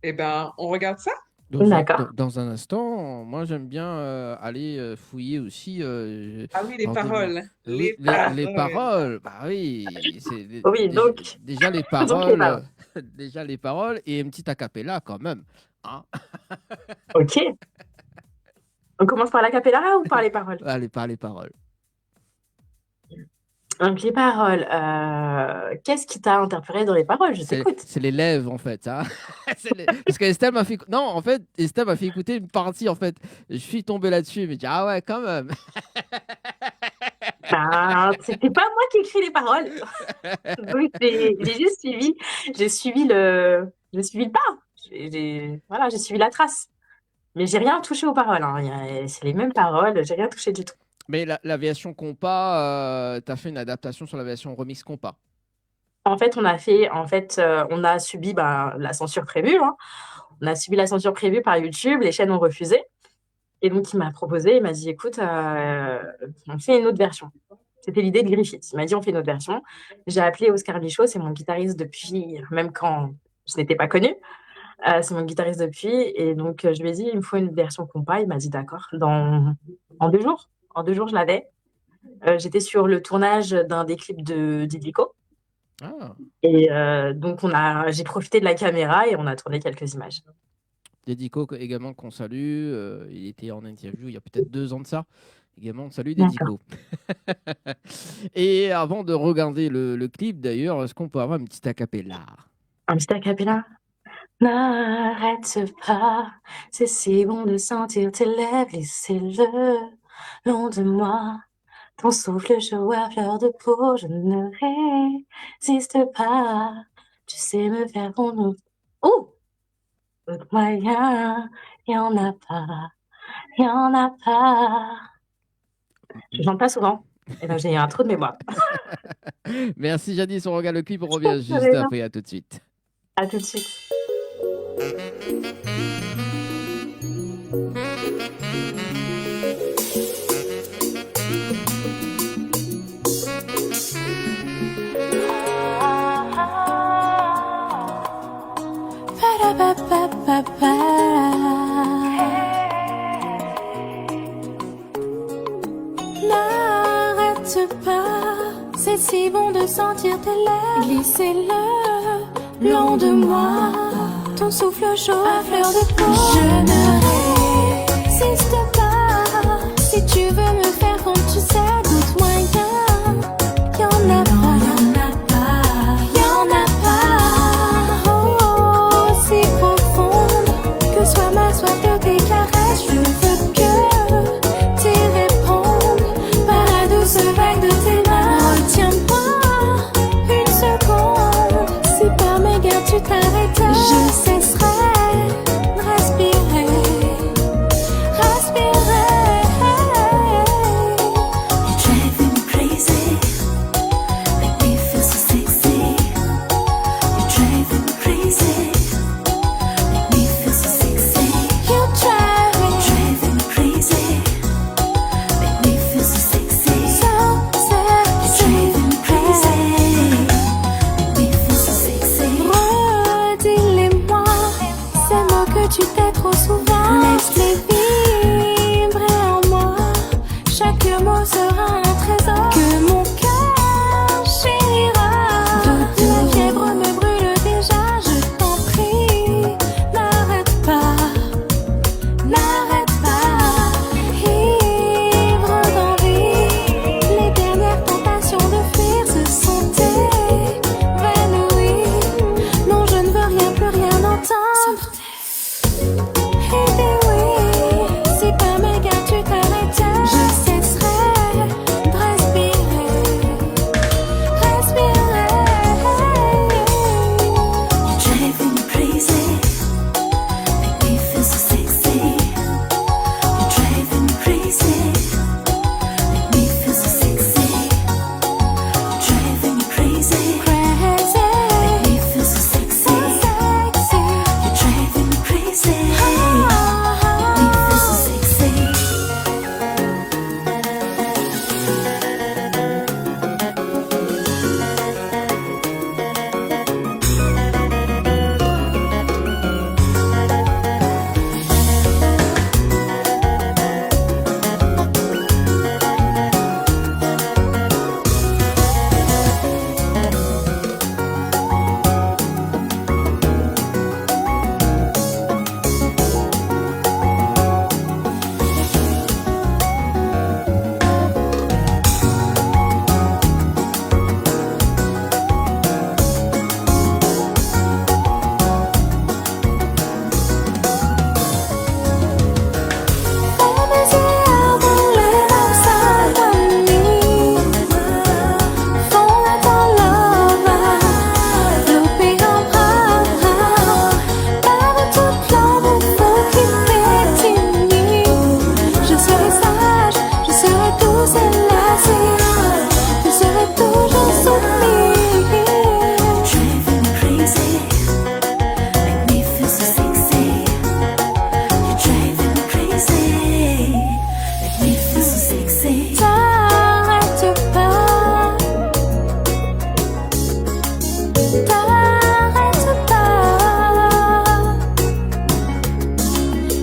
Eh ben, on regarde ça? D'accord. Dans un instant, moi j'aime bien aller fouiller aussi. Ah oui, les dans paroles. oui, les paroles. Bah oui, Oui, donc, déjà les donc les paroles, paroles. déjà les paroles et une petite acapella quand même. Hein. Ok. On commence par la cappella ou par les paroles? Allez, par les paroles. Donc, les paroles. Qu'est-ce qui t'a interpellé dans les paroles? Je t'écoute. C'est les lèvres en fait. Hein. Parce qu'Estelle m'a fait. Non, en fait, Estelle m'a fait écouter une partie en fait. Je suis tombé là-dessus, mais j'ai dit, ah ouais, quand même. C'était pas moi qui écris les paroles. Donc, j'ai suivi le pas. Voilà, j'ai suivi la trace. Mais j'ai rien touché aux paroles. Hein. C'est les mêmes paroles, j'ai rien touché du tout. Mais la version compas, t'as fait une adaptation sur la version remix compas. En fait, on a subi la censure prévue. Hein. On a subi la censure prévue par YouTube, les chaînes ont refusé. Et donc, il m'a dit, écoute, on fait une autre version. C'était l'idée de Griffith. Il m'a dit, on fait une autre version. J'ai appelé Oscar Bichot, c'est mon guitariste depuis, même quand je n'étais pas connue. C'est mon guitariste depuis. Et donc, je lui ai dit, il me faut une version compas. Il m'a dit, d'accord, en 2 jours. En 2 jours, je l'avais. J'étais sur le tournage d'un des clips de Didico. Ah. Et donc, j'ai profité de la caméra et on a tourné quelques images. Dedico également qu'on salue. Il était en interview il y a peut-être 2 ans de ça. Également, salut D'accord. Dedico. Et avant de regarder le clip d'ailleurs, est-ce qu'on peut avoir une petite acapella? Un petit acapella. N'arrête pas, c'est si bon de sentir tes lèvres glisser-le long de moi. Ton souffle chaud à fleur de peau, je ne résiste pas. Tu sais me faire fondre. Oh! Autre moyen, y en a pas, y en a pas. Je chante pas souvent. Et ben, j'ai un trou de mémoire. Merci Jadis, on regarde le clip, on revient juste Très bien. après, à tout de suite. À tout de suite. N'arrête pas, c'est si bon de sentir tes lèvres glisser-le long de moi. Ton souffle chaud à fleur de peau, je ne résiste pas. Si tu veux me faire fondre, tu sais, d'autres moyens, y'en a pas, y'en a pas, y'en a pas. Oh, oh, si profonde que soit ma soif de tes caresses, je veux que t'y répondes par la douce vague de tes mains. Retiens-moi une seconde, si par mégarde tu t'arrêtais, je cesserai de respirer. mot sera un trésor que mon cœur chérira. La fièvre me brûle déjà, je t'en prie, n'arrête pas. N'arrête pas, ivre d'envie, les dernières tentations de fuir se sont évanouies. Non, je ne veux rien, plus rien entendre. Et bien oui, si par mes gardes tu t'arrêtais, je cesserai de respirer, respirer. You're driving me crazy, make me feel so sexy. You're driving me crazy, make me feel so sexy. You're driving me crazy, crazy, make me feel so sexy, sexy. You're driving me crazy, make me feel so sexy.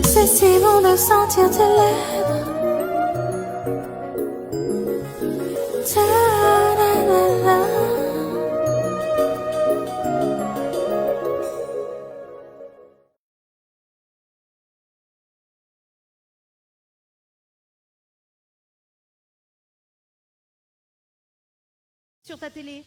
C'est si bon de sentir tes lèvres. Ta-da-da-da. Sur ta télé.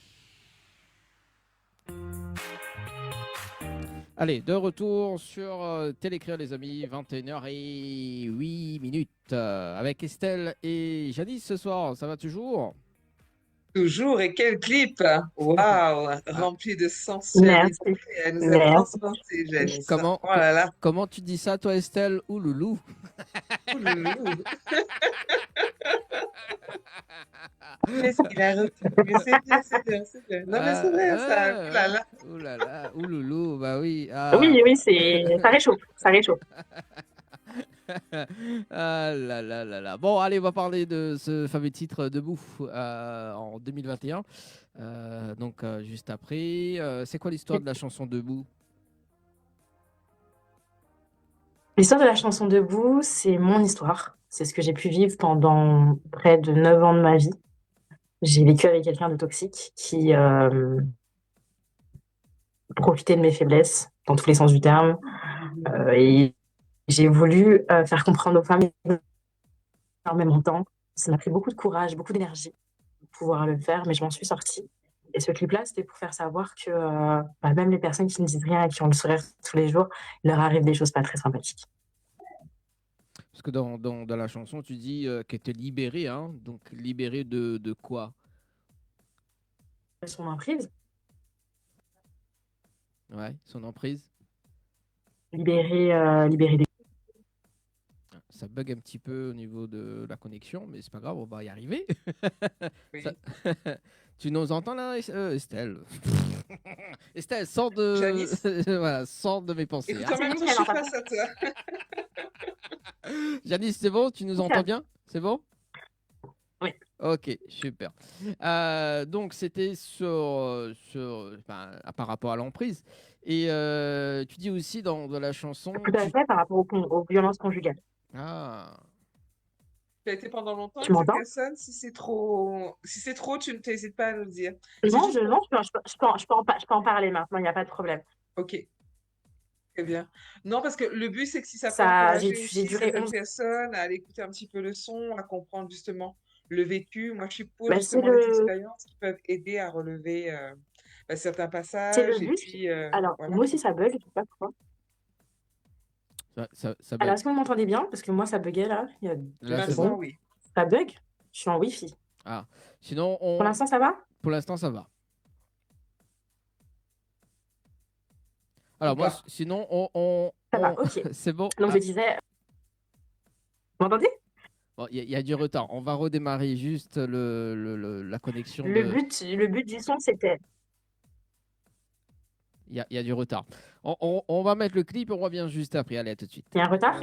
Allez, de retour sur Télécrire les amis, 21h08 avec Estelle et Janice ce soir, ça va toujours? Toujours, et quel clip! Waouh! Rempli de sensualité. Merci. Elle nous a Merci. transportés, Janice. Comment, Oh là là, comment tu dis ça toi Estelle ou Loulou? ouloulou. Qu'est-ce qu'il a retenu? Mais c'est bien, c'est bien, c'est bien. Non, mais c'est vrai, ça. Oh là là. Ouh là là, ouh Loulou, bah oui. Oui, oui, ça réchauffe, ça réchauffe. Ah là là là là. Bon, allez, on va parler de ce fameux titre Debout en 2021. Donc, juste après, c'est quoi l'histoire de la chanson Debout? L'histoire de la chanson Debout, c'est mon histoire. C'est ce que j'ai pu vivre pendant près de 9 ans de ma vie. J'ai vécu avec quelqu'un de toxique qui profitait de mes faiblesses, dans tous les sens du terme. Et j'ai voulu faire comprendre aux femmes énormément de temps. Ça m'a pris beaucoup de courage, beaucoup d'énergie pour pouvoir le faire, mais je m'en suis sortie. Et ce clip-là, c'était pour faire savoir que même les personnes qui ne disent rien et qui ont le sourire tous les jours, il leur arrive des choses pas très sympathiques. Parce que dans la chanson, tu dis qu'elle était libérée, hein? Donc libérée de quoi? Son emprise, Ouais, son emprise. libérée des... Ça bug un petit peu au niveau de la connexion, mais c'est pas grave, on va y arriver. Oui. Ça- Tu nous entends là, Estelle? Estelle, sors de... Janice? voilà, sors de mes pensées. Écoute, hein. en même temps, je suis face à toi. Janice, c'est bon? Tu nous entends bien? C'est bon? Oui. Ok, super. Donc, c'était par rapport à l'emprise. Et tu dis aussi dans la chanson... Tout à fait par rapport aux violences conjugales. Ah. Tu as été pendant longtemps Tu avec cette m'entends? personne? Si c'est trop, tu n'hésites pas à nous le dire. C'est Non, juste pour... non, je peux en parler maintenant, il n'y a pas de problème. Ok, très bien. Non, parce que le but, c'est que si ça peut Ça, encourager j'ai aussi duré certaines 11. personnes à aller écouter un petit peu le son, à comprendre justement le vécu. Moi, je suis pour Bah, justement les expériences qui peuvent aider à relever certains c'est le passages. Et but. puis, Alors, voilà moi aussi, quoi. ça bug, je sais pas pourquoi. Ça Alors, bug. est-ce que vous m'entendez bien? Parce que moi, ça buguait là, il y a Là, deux c'est bon. Maintenant, secondes. oui. Ça bug? Je suis en Wi-Fi. Ah. Sinon, Pour l'instant, ça va? pour l'instant, ça va. Ou Alors, moi, pas. sinon, Ça va, ok. c'est bon. Donc, Ah, je disais, vous m'entendez? bon, il y a du retard. On va redémarrer juste la connexion de. Le but du son, c'était. Il y a du retard. On va mettre le clip, on revient juste après. Allez, à tout de suite. Il y a un retard?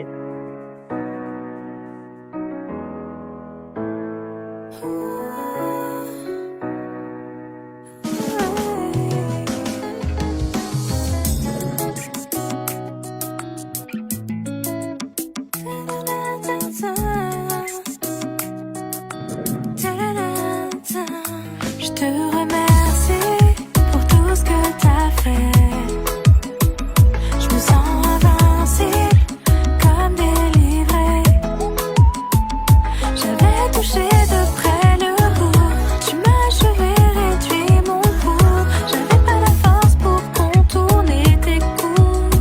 Je te remercie pour tout ce que t'as fait. Je me sens invincible, comme délivrée. J'avais touché de près le bout. Tu m'as achevé, réduit mon pouls. J'avais pas la force pour contourner tes coups.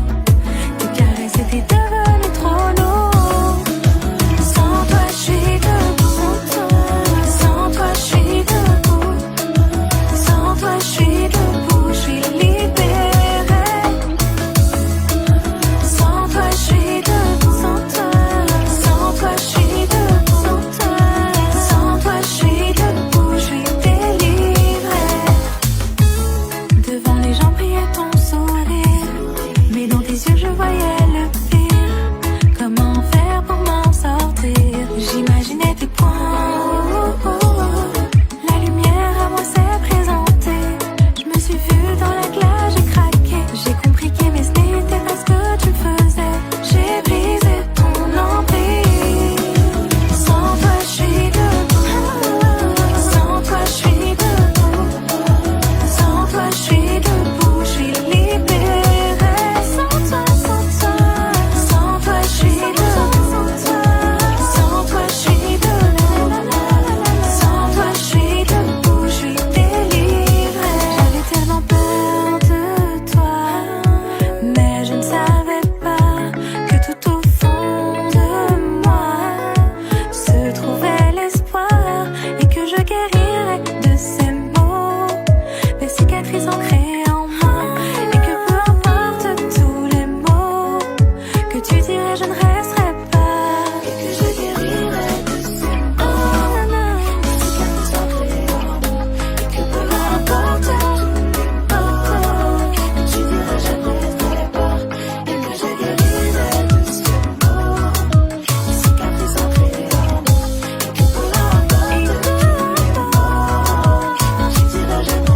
Tes caresses étaient devenues trop lourdes. Sans toi, je suis debout. Sans toi, je suis debout. Sans toi, je suis debout. Je suis libérée. Sans toi, je suis debout. Sans toi, je suis debout. Sans toi, je suis debout. Je suis délivrée. Devant les gens brillait ton sourire, mais dans tes yeux je voyais le pire. Comment faire pour m'en sortir? J'imaginais tes points. La lumière à moi s'est présentée. Je me suis vue dans la glace, j'ai craqué. J'ai compris qu'aimer ce n'était pas ce que tu faisais. J'ai brisé ton empire. Sans toi je suis debout. Sans toi je suis debout. Sans toi je suis debout. Je suis libérée. Sans toi, sans toi je suis debout. Sans toi je suis debout. Sans toi je suis debout. Je suis délivrée. J'avais tellement peur de toi, mais je ne savais pas que tout au fond de moi se trouvait l'espoir et que je guérirais de ces mots, des cicatrices ancrées en moi, et que peu importe tous les mots que tu dirais, je ne resterai pas, et que je guérirais de ces mots, des cicatrices ancrées en moi, et que peu importe tous les mots que tu dirais, je ne resterai pas, et que je guérirais de ces mots, des cicatrices ancrées en moi, et que peu importe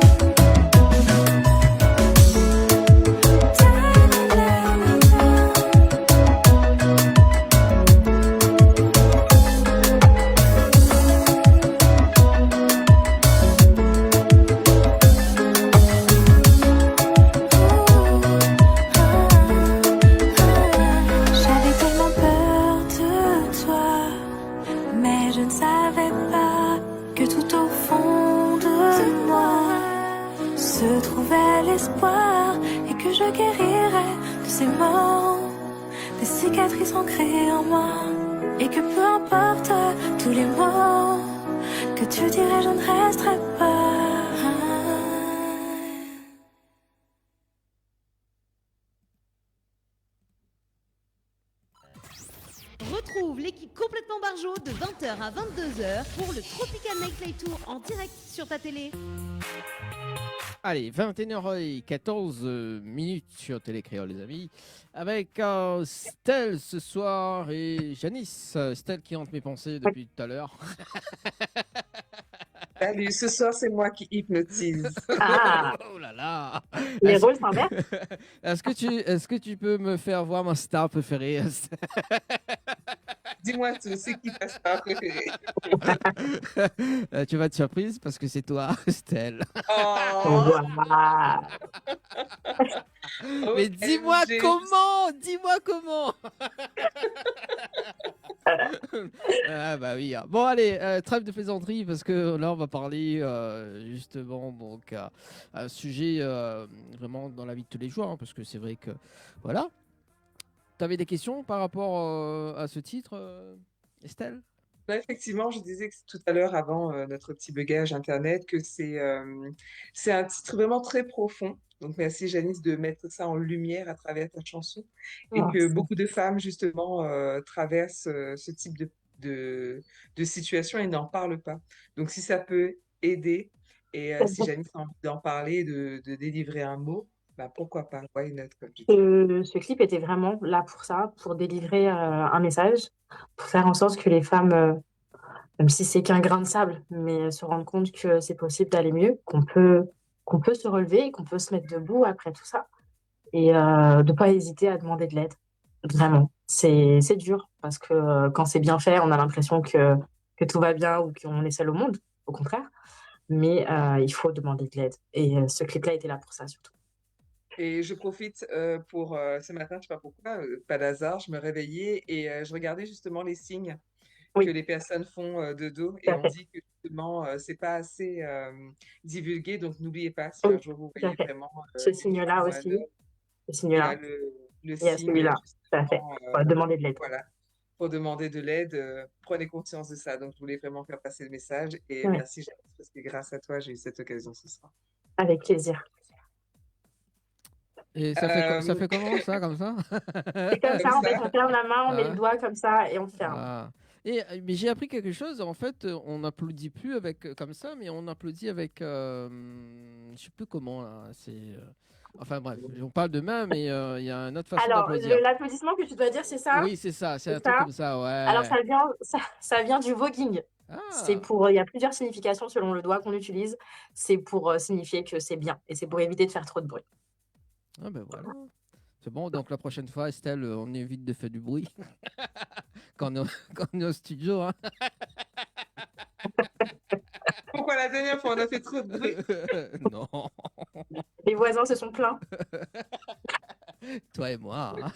tous les mots que tu dirais, je ne resterai pas. J'avais tellement peur de toi, mais je ne savais pas que tout au fond de moi se trouvait l'espoir et que je guérirais de ces mots, des cicatrices ancrées en moi, et que peu importe tous les mots que tu dirais, je ne resterai pas. Retrouve l'équipe complètement barjo de 20h à 22h pour le Tropical Nightlife Tour en direct sur ta télé. Allez, 21h14 minutes sur Télécréole, les amis. Avec Stell ce soir et Janice. Stell qui hante mes pensées depuis tout à l'heure. Salut, ce soir, c'est moi qui hypnotise. Ah, Oh là là. les Est-ce rôles s'inversent. est-ce que tu peux me faire voir ma star préférée? Dis-moi tout, c'est qui ta star préférée? Tu vas être surprise parce que c'est toi, Estelle. Oh, Voilà. Mais dis-moi OMG. comment! Dis-moi comment! Ah bah oui. Bon allez, trêve de plaisanterie parce que là on va parler justement donc un sujet vraiment dans la vie de tous les jours hein, parce que c'est vrai que voilà. T'avais des questions par rapport à ce titre, Estelle? Là, effectivement, je disais que tout à l'heure, avant notre petit bugage Internet, que c'est un titre vraiment très profond. Donc, merci Janice de mettre ça en lumière à travers ta chanson et que Merci. beaucoup de femmes, justement, traversent ce type de situation et n'en parlent pas. Donc, si ça peut aider et si Janice a envie d'en parler, de délivrer un mot, bah, pourquoi pas? Why not, comme je dis. Ce clip était vraiment là pour ça, pour délivrer un message, pour faire en sorte que les femmes, même si c'est qu'un grain de sable, mais se rendent compte que c'est possible d'aller mieux, qu'on peut se relever, qu'on peut se mettre debout après tout ça, et de ne pas hésiter à demander de l'aide. Vraiment. C'est dur, parce que quand c'est bien fait, on a l'impression que tout va bien ou qu'on est seul au monde, au contraire. Mais il faut demander de l'aide. Et ce clip-là était là pour ça, surtout. Et je profite pour ce matin, je sais pas pourquoi, pas d'hasard, je me réveillais et je regardais justement les signes que Oui, les personnes font de dos tout et à on fait. dit que justement c'est pas assez divulgué, donc n'oubliez pas si Oui, un jour vous tout à voyez fait. vraiment Ce une femme signe-là ou un aussi, homme, ce il y a signe-là, le et à signe celui-là, tout à fait. justement, Demander de l'aide. voilà, pour demander de l'aide, prenez conscience de ça. Donc je voulais vraiment faire passer le message et Oui, merci Janice, parce que grâce à toi j'ai eu cette occasion ce soir. avec plaisir. Et ça Euh, fait comment ça comme ça? C'est comme Comme ça, en fait, ça. on ferme la main, on met le Ah, doigt comme ça et on ferme. ah. Et mais j'ai appris quelque chose. En fait, on n'applaudit plus avec comme ça, mais on applaudit avec je sais plus comment là. Enfin bref, on parle de main, mais il y a une autre façon Alors, d'applaudir. l'applaudissement que tu dois dire, c'est ça? Oui, c'est ça. C'est C'est un truc ça? comme ça. Alors, Ouais. ça vient du voguing. Ah. Il y a plusieurs significations selon le doigt qu'on utilise. C'est pour signifier que c'est bien et c'est pour éviter de faire trop de bruit. Ah ben voilà. C'est bon. Donc la prochaine fois, Estelle, on évite de faire du bruit quand quand on est au studio. Hein. Pourquoi la dernière fois on a fait trop de bruit? Non. Les voisins se sont plaints. Toi et moi. Hein.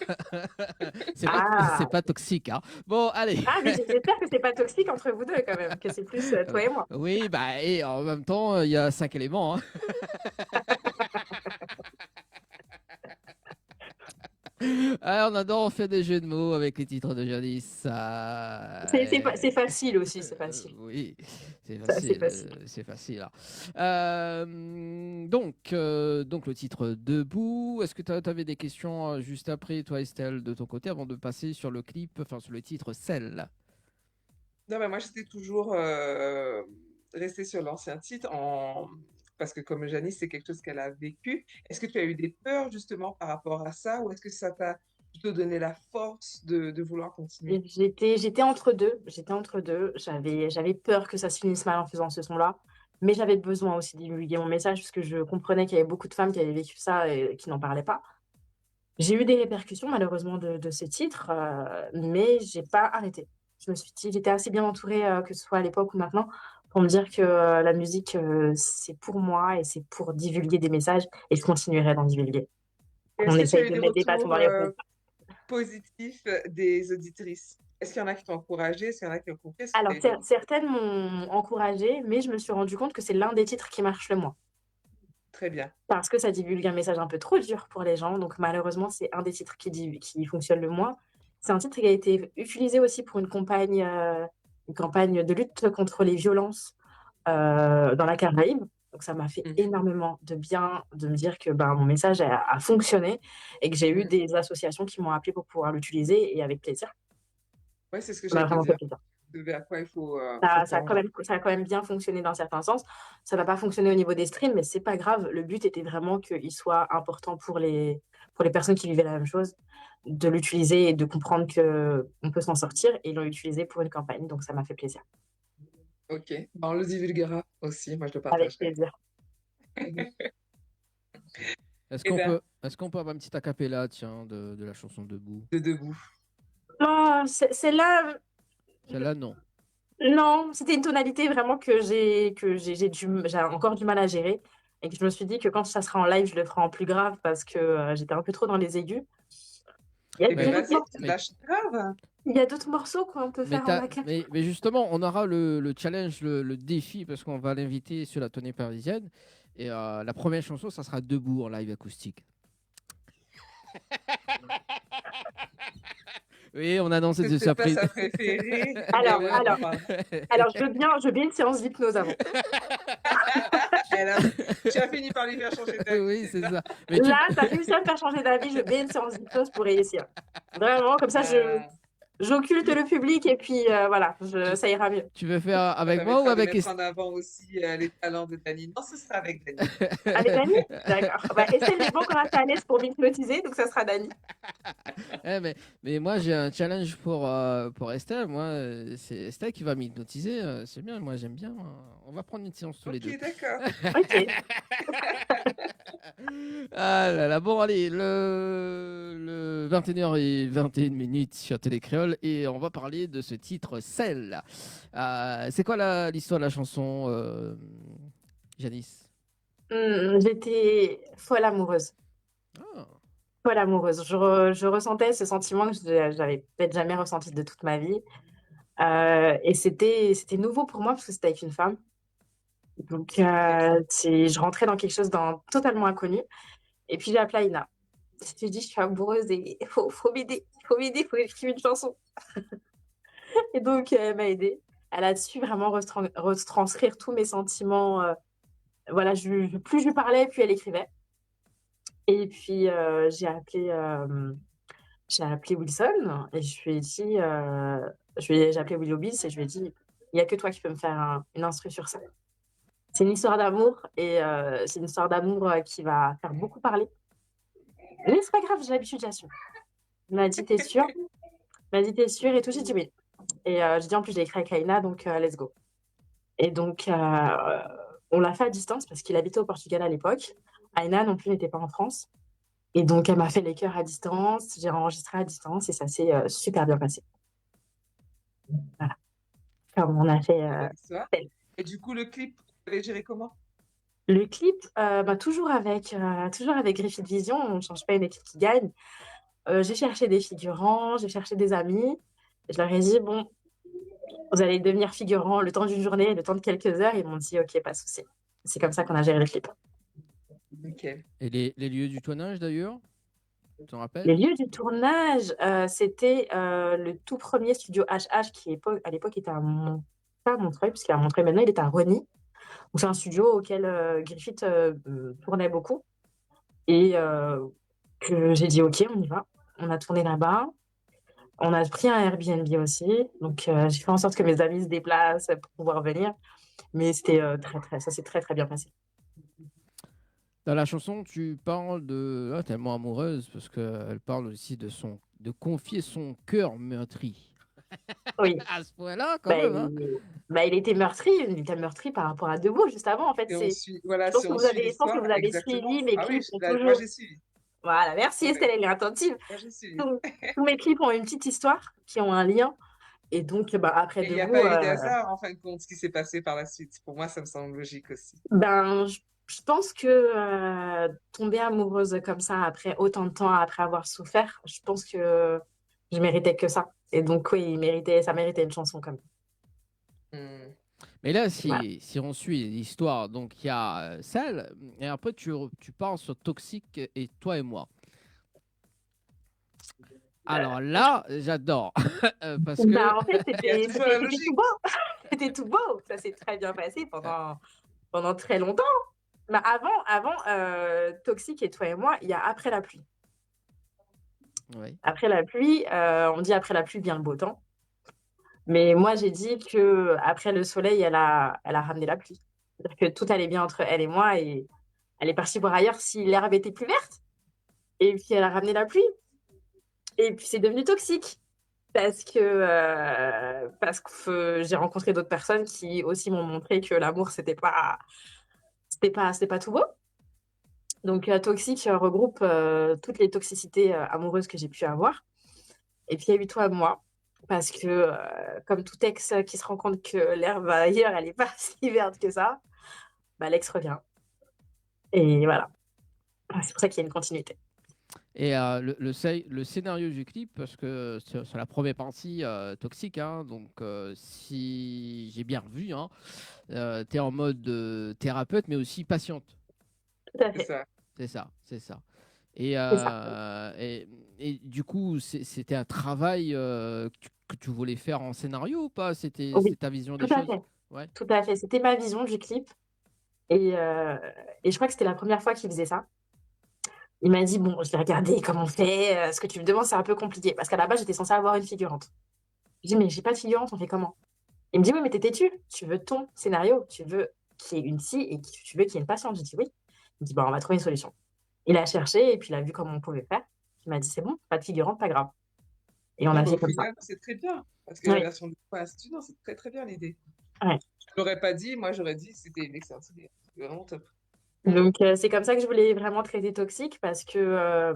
Ah, C'est pas toxique. Hein. Bon, allez. ah, mais j'espère que c'est pas toxique entre vous deux quand même, que c'est plus toi et moi. Oui, bah, et en même temps, il y a 5 éléments. Hein. Ah, on adore, on fait des jeux de mots avec les titres de Janice. C'est facile aussi, c'est facile. Oui, c'est C'est assez facile. facile. C'est facile. Hein. Donc le titre Debout. Est-ce que tu avais des questions juste après, toi, Estelle, de ton côté, avant de passer sur le clip, enfin sur le titre Celle? Non, mais moi, j'étais toujours restée sur l'ancien titre parce que comme Janice, c'est quelque chose qu'elle a vécu. Est-ce que tu as eu des peurs justement par rapport à ça ou est-ce que ça t'a plutôt donné la force de vouloir continuer? Et j'étais entre deux. J'étais entre deux. J'avais peur que ça se finisse mal en faisant ce son-là. Mais j'avais besoin aussi de divulguer mon message parce que je comprenais qu'il y avait beaucoup de femmes qui avaient vécu ça et qui n'en parlaient pas. J'ai eu des répercussions malheureusement de ce titre, mais j'ai pas arrêté. Je me suis dit, j'étais assez bien entourée, que ce soit à l'époque ou maintenant, pour me dire que la musique, c'est pour moi et c'est pour divulguer des messages et je continuerai d'en divulguer. Est-ce On que tu as essaye eu de des mettre des bâtons retours dans les roues. positifs des auditrices? Est-ce qu'il y en a qui t'ont encouragé? Est-ce qu'il y en a qui ont compris? Est-ce que tu Alors, as eu des retours? certaines m'ont encouragée, mais je me suis rendu compte que c'est l'un des titres qui marche le moins. Très bien. Parce que ça divulgue un message un peu trop dur pour les gens. Donc, malheureusement, c'est un des titres qui fonctionne le moins. C'est un titre qui a été utilisé aussi pour une campagne de lutte contre les violences dans la Caraïbe. Donc, ça m'a fait Mhm. énormément de bien de me dire que ben, mon message a fonctionné et que j'ai eu Mhm. des associations qui m'ont appelé pour pouvoir l'utiliser et avec plaisir. Ouais, c'est ce que Ça m'a j'allais te vraiment fait dire. plaisir. Vers quoi il faut tendre. Ça a quand même bien fonctionné dans certains sens. Ça n'a pas fonctionné au niveau des streams, mais c'est pas grave. Le but était vraiment qu'il soit important pour les personnes qui vivaient la même chose, de l'utiliser et de comprendre qu'on peut s'en sortir. Et ils l'ont utilisé pour une campagne, donc ça m'a fait plaisir. Ok. Bah, on le divulguera aussi. Moi, je le avec partagerai. plaisir. Est-ce Eh qu'on ben, peut avoir un petit acapella, tiens, de la chanson Debout? de debout. Non, c'est là. Celle-là, non. Non, c'était une tonalité vraiment j'ai encore du mal à gérer et que je me suis dit que quand ça sera en live, je le ferai en plus grave parce que j'étais un peu trop dans les aigus. Eh Il y ben, a Mais, d'autres vas-y, morceaux, mais, lâche grave. il y a d'autres morceaux qu'on peut faire en acapella. mais justement, on aura le challenge, le défi, parce qu'on va l'inviter sur la tournée parisienne. Et la première chanson, ça sera Debout en live acoustique. Oui, on a annoncé C'est des peut-être pas surprises. sa préférée, mais Alors, ouais, on alors, en parle. alors, je veux bien une séance d'hypnose avant. Elle a- Tu as fini par lui faire changer d'avis, Oui, c'est c'est ça? ça. Mais Là, t'as réussi à me faire changer d'avis, je veux bien une séance d'hypnose pour réussir. Vraiment, comme ça, Euh, j'occulte le public et puis voilà, tu, ça ira mieux. tu veux faire Ça avec moi ou permettra de avec mettre en avant aussi les talents de Dani. Non, ce sera avec Dani. Avec Dani? D'accord. Bah, Estelle n'est pas encore assez à l'aise pour m'hypnotiser, donc ça sera Dani. Eh, mais moi, j'ai un challenge pour Estelle. Moi, c'est Estelle qui va m'hypnotiser. C'est bien, moi, j'aime bien. On va prendre une séance tous les deux. Ok, d'accord. Ok. Ah là là, bon, allez, le 21h21 minutes sur Télécréole et on va parler de ce titre, Celle. C'est quoi l'histoire de la chanson, Janice? J'étais folle amoureuse. Ah, Folle amoureuse. Je ressentais ce sentiment que j'avais peut-être jamais ressenti de toute ma vie. Et c'était nouveau pour moi parce que c'était avec une femme. Donc, je rentrais dans quelque chose totalement inconnu. Et puis, j'ai appelé Aïna. Je me suis dit, je suis amoureuse et faut m'aider. Il faut écrire une chanson. Et donc, elle m'a aidée. Elle a su vraiment retranscrire tous mes sentiments. Voilà, plus je lui parlais, plus elle écrivait. Et puis, j'ai appelé Wilson et je lui ai dit, j'ai appelé Willow Bills et je lui ai dit, il n'y a que toi qui peux me faire une instru sur ça. C'est une histoire d'amour et c'est une histoire d'amour qui va faire beaucoup parler. Mais c'est pas grave, j'ai l'habitude, j'assume. Il m'a dit, t'es sûre? Il m'a dit, t'es sûre et tout. J'ai dit oui. Et j'ai dit, en plus, j'ai écrit avec Aïna, donc let's go. Et donc, on l'a fait à distance parce qu'il habitait au Portugal à l'époque. Aïna non plus n'était pas en France. Et donc, elle m'a fait les chœurs à distance. J'ai enregistré à distance et ça s'est super bien passé. Voilà. Comme on a fait Belle histoire. Et du coup, le clip, vous l'avez géré comment? le clip, toujours avec Griffith Vision. On ne change pas une équipe qui gagne. J'ai cherché des figurants, j'ai cherché des amis. Je leur ai dit, bon, vous allez devenir figurants le temps d'une journée, le temps de quelques heures. Ils m'ont dit, ok, pas de souci. C'est comme ça qu'on a géré le clip. Nickel. et les lieux du tournage d'ailleurs? Tu t'en Les rappelles? lieux du tournage, c'était le tout premier studio HH qui, à l'époque, était pas à Montreuil, puisqu'il est à Montreuil maintenant, il est à Rosny. Donc, c'est un studio auquel Griffith tournait beaucoup. Et que j'ai dit, OK, on y va. On a tourné là-bas. On a pris un Airbnb aussi. Donc, j'ai fait en sorte que mes amis se déplacent pour pouvoir venir. Mais c'était ça s'est très, très bien passé. Dans la chanson, tu parles de tellement amoureuse parce qu'elle parle aussi de confier son cœur meurtri. Oui. À ce point-là, quand Bah, même. Hein. il était meurtri. Il était meurtri par rapport à Debout, juste avant. En fait, Et on suit, voilà, je pense si que on vous suit avez, je pense que l'histoire, vous avez exactement. suivi. Mes Ah oui, clips sont moi toujours. j'ai suivi. Voilà, merci Ouais, Estelle, elle est attentive. moi j'ai suivi. Tous mes clips ont une petite histoire, qui ont un lien. Et donc, après Et il n'y a Debout, pas eu d'hasard, en fin de compte, ce qui s'est passé par la suite. Pour moi, ça me semble logique aussi. je pense que tomber amoureuse comme ça, après autant de temps, après avoir souffert, je pense que je méritais que ça. Et donc, oui, ça méritait une chanson comme Hmm. Mais là, voilà. si on suit l'histoire, donc il y a celle, et après tu parles sur Toxique et Toi et moi. Alors là, j'adore. Parce que. En fait, Il y a toujours la c'était logique. tout beau. C'était tout beau. Ça s'est très bien passé pendant très longtemps. Mais avant Toxique et Toi et moi, il y a Après la pluie. Ouais. Après la pluie, on dit après la pluie vient le beau temps. Mais moi, j'ai dit que après le soleil, elle a ramené la pluie. C'est-à-dire que tout allait bien entre elle et moi et elle est partie voir ailleurs si l'herbe était plus verte. Et puis, elle a ramené la pluie. Et puis, c'est devenu toxique. parce que j'ai rencontré d'autres personnes qui aussi m'ont montré que l'amour, c'était pas tout beau. Donc, Toxique regroupe toutes les toxicités amoureuses que j'ai pu avoir. Et puis, il y a eu toi, moi, parce que, comme tout ex qui se rend compte que l'herbe ailleurs, elle n'est pas si verte que ça, bah, l'ex revient. Et voilà. C'est pour ça qu'il y a une continuité. Et le scénario du clip, parce que sur la première partie toxique, hein, donc si j'ai bien revu, hein, tu es en mode thérapeute, mais aussi patiente. Tout à C'est fait. ça. C'est ça, c'est ça. Et, C'est ça. et du coup, c'était un travail que tu voulais faire en scénario ou pas? C'était Oui, ta vision des tout à choses? fait. Ouais. Tout à fait. C'était ma vision du clip. Et je crois que c'était la première fois qu'il faisait ça. Il m'a dit, bon, je vais regarder comment on fait. Ce que tu me demandes, c'est un peu compliqué. Parce qu'à la base, j'étais censée avoir une figurante. Je dis, mais j'ai pas de figurante, on fait comment? Il me dit, oui, mais t'es têtu. Tu veux ton scénario. Tu veux qu'il y ait une scie et tu veux qu'il y ait une patiente. Je dis, oui. Il me dit, bon, on va trouver une solution. Il a cherché et puis il a vu comment on pouvait faire. Il m'a dit, c'est bon, pas de figurante, pas grave. Et on Non, a mais fait au comme ça. final, c'est très bien. Parce que la Oui, version de Fast, non, c'est très très bien l'idée. ouais. Je l'aurais pas dit, moi j'aurais dit que c'était une excellente idée. C'est vraiment top. Donc, c'est comme ça que je voulais vraiment traiter Toxique parce que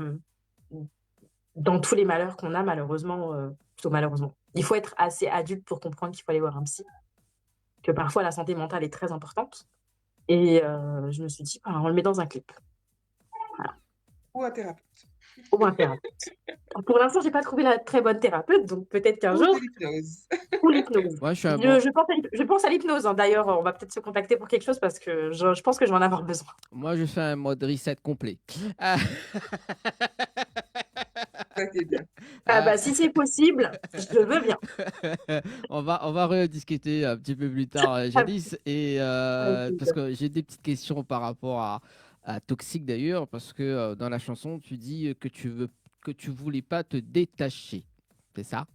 dans tous les malheurs qu'on a, malheureusement, plutôt malheureusement, il faut être assez adulte pour comprendre qu'il faut aller voir un psy, que parfois la santé mentale est très importante. Et je me suis dit, bah, on le met dans un clip. Ou un thérapeute. Ou un thérapeute. Pour l'instant, j'ai pas trouvé la très bonne thérapeute, donc peut-être qu'un Ou jour, de l'hypnose. ou l'hypnose. Moi, je suis un Je, bon. je pense à l'hypnose, hein. D'ailleurs, on va peut-être se contacter pour quelque chose parce que je pense que je vais en avoir besoin. Moi, je fais un mode reset complet. Ah. C'est ça qui est bien. Ah bah, si c'est possible, je veux bien. On va rediscuter un petit peu plus tard, Janice, et Avec parce plaisir. que j'ai des petites questions par rapport à Toxique d'ailleurs, parce que dans la chanson, tu dis que tu voulais pas te détacher, c'est ça?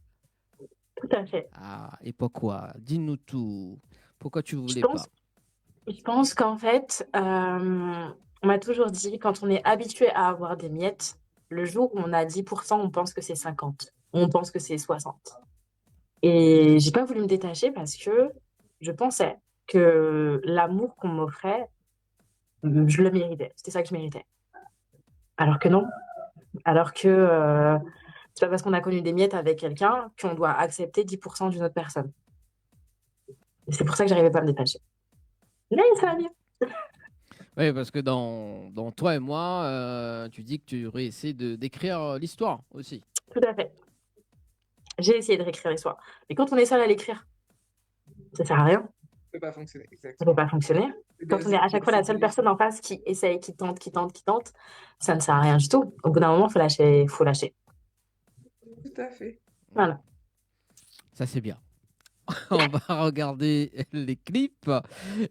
Tout à fait. Ah, et pourquoi? Dis-nous tout. Pourquoi tu Je voulais pense, pas? je pense qu'en fait, on m'a toujours dit, quand on est habitué à avoir des miettes, le jour où on a 10%, on pense que c'est 50. On pense que c'est 60. Et j'ai pas voulu me détacher parce que je pensais que l'amour qu'on m'offrait, je le méritais. C'était ça que je méritais. Alors que non. Alors que c'est pas parce qu'on a connu des miettes avec quelqu'un qu'on doit accepter 10% d'une autre personne. Et c'est pour ça que j'arrivais pas à me détacher. Mais ça va mieux. Oui, parce que dans Toi et moi, tu dis que tu aurais essayé d'écrire l'histoire aussi. Tout à fait. J'ai essayé de réécrire l'histoire. Mais quand on est seul à l'écrire, ça sert à rien. Ça peut pas fonctionner, Ça exactement. peut pas fonctionner. C'est Quand on est à chaque fois la seule personne en face qui essaye, qui tente, ça ne sert à rien du tout. Au bout d'un moment, faut lâcher, faut lâcher. Tout à fait. Voilà. Ça, c'est bien. On va regarder les clips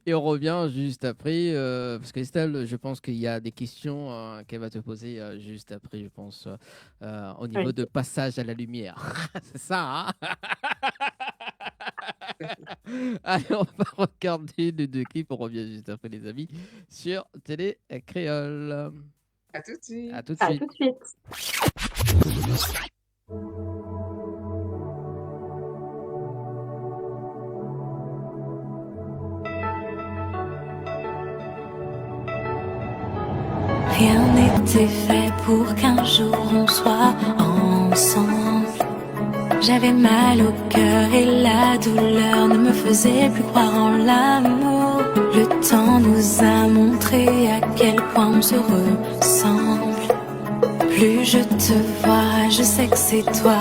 et on revient juste après. Parce qu'Estelle, je pense qu'il y a des questions qu'elle va te poser juste après, je pense, au niveau Oui. de passage à la lumière. C'est ça, hein? Allez, on va regarder les deux clips. On revient juste après, les amis, sur Télé Créole. À tout de suite. À tout de À suite. tout de suite. Rien n'était fait pour qu'un jour on soit ensemble. J'avais mal au cœur et la douleur ne me faisait plus croire en l'amour. Le temps nous a montré à quel point on se ressemble. Plus je te vois, je sais que c'est toi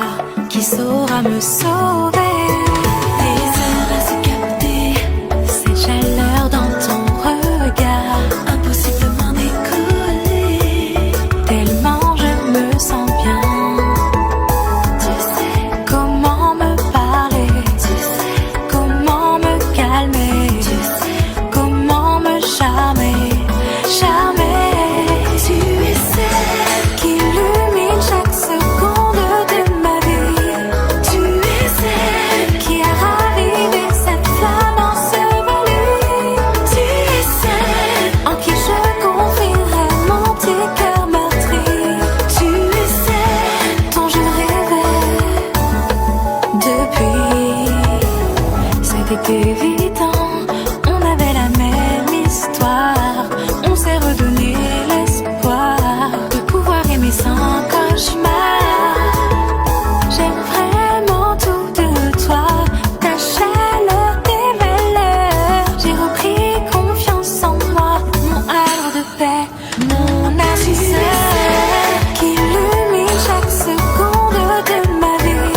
qui sauras me sauver. Des heures à se capter, cette chaleur dans ton regard, impossiblement décoller, tellement je me sens bien. Tu sais comment me parler, tu sais comment me calmer, tu sais comment me charmer, charmer. Tu es celle qui illumine chaque seconde de ma vie. Tu es celle c'était évident, on avait la même histoire. On s'est redonné l'espoir de pouvoir aimer sans cauchemar. J'aime vraiment tout de toi, ta chaleur, tes valeurs. J'ai repris confiance en moi, mon havre de paix, mon âme sœur qui illumine chaque seconde de ma vie,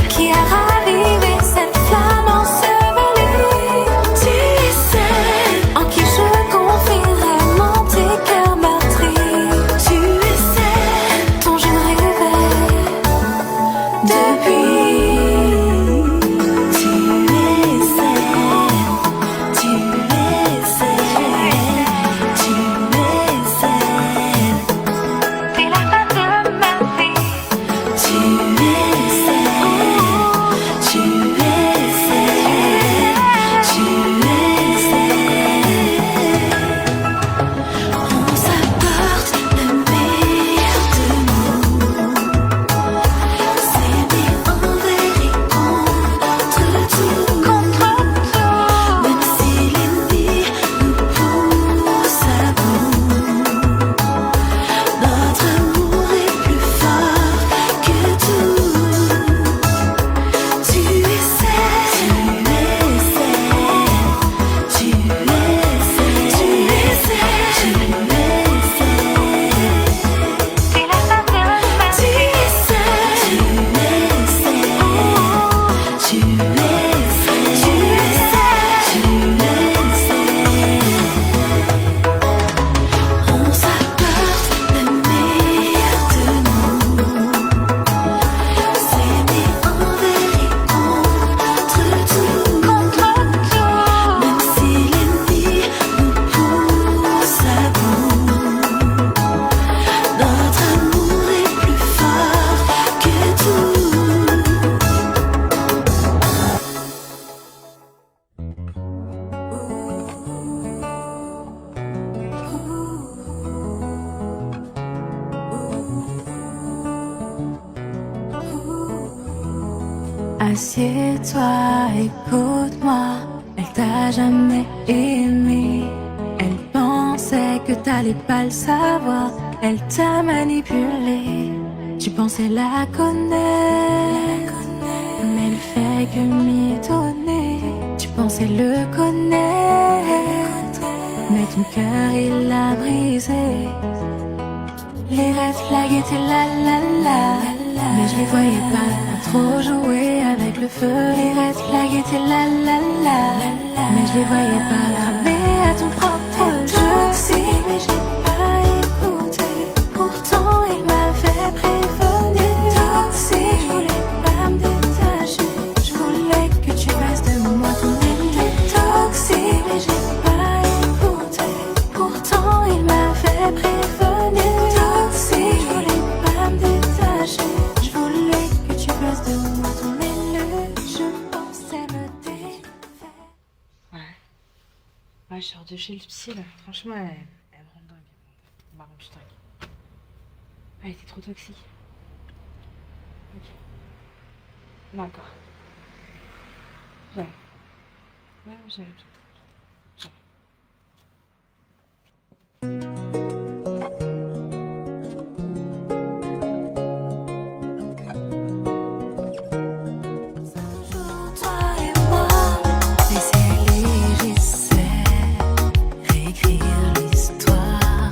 qui a ravivé cette flamme ensevelie. Tu sais en qui je confie vraiment tes cœurs meurtris. Tu sais dont je me réveille depuis. Tu es celle, tu es celle, tu es celle. T'es la femme de ma vie. Tu es celle, tu es celle, tu es celle. On s'apporte le meilleur de nous. S'aimer envers et contre tout, même si l'ennemi nous pousse à bout. Notre amour est plus fort que tout. Tu es celle, tu es celle, tu es celle, tu es celle, tu es celle. T'es la femme de ma vie. Tu es celle, tu es celle, tu es celle, tu es celle. On s'apporte le meilleur de nous. S'aimer envers et contre tout, même si l'ennemi nous pousse à bout. Notre amour est plus fort que Assieds-toi, écoute-moi. Elle t'a jamais aimé. Elle pensait que t'allais pas le savoir. Elle t'a manipulé. Tu pensais la connaître, mais elle fait que mitonner. Tu pensais le connaître, mais ton cœur il l'a brisé. Les red flags étaient là, mais je les voyais pas trop jouer avec le feu. Les red flags étaient là, mais je les voyais pas cramer à ton propre jeu. Si, mais j'ai pas écouté, pourtant il m'avait prévenu. Si je voulais pas me détacher, je voulais que tu restes de moi ton ennemi. Toxique, mais j'ai pas écouté, pourtant il m'avait prévenu. Toxique, je voulais pas me détacher, je voulais que tu restes de moi ton ennemi. Je pensais me défaire. Ouais, je sors de chez le psy là. Franchement, elle me rend dingue. Elle m'a rendu dingue. Elle était trop toxique. Ok. D'accord. Ouais. Ouais, j'avais tout. Toi et moi, laisser aller, j'essaie réécrire l'histoire.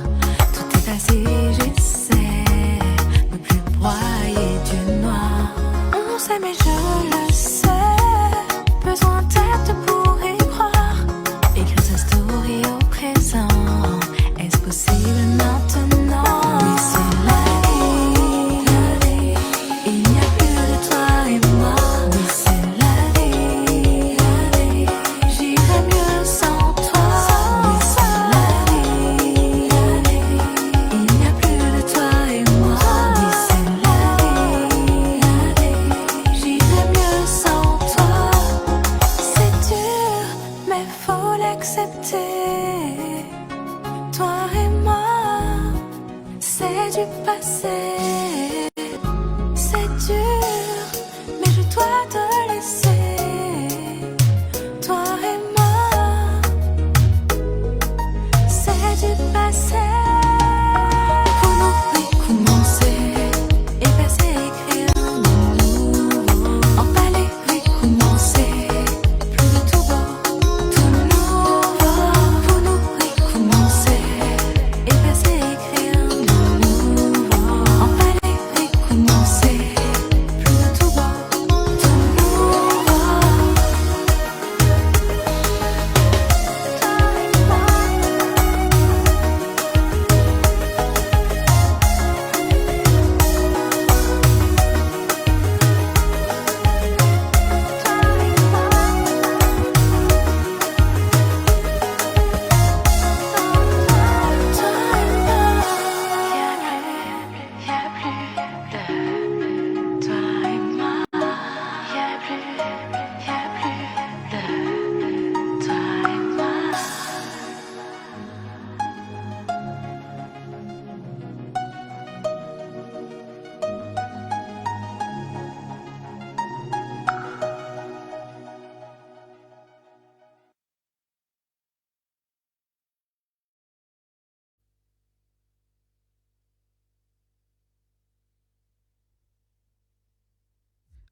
Tout est passé, j'essaie ne plus broyer du noir. On sait mais je le sais, besoin d'aide pour y croire. Écrire sa story au présent, est-ce possible maintenant? Oui, c'est la vie. Il n'y a plus de toi et moi. Oui, c'est la vie. J'irais mieux sans toi. Oui, c'est la vie. Il n'y a plus de toi et moi. Oui, c'est la vie. J'irais mieux sans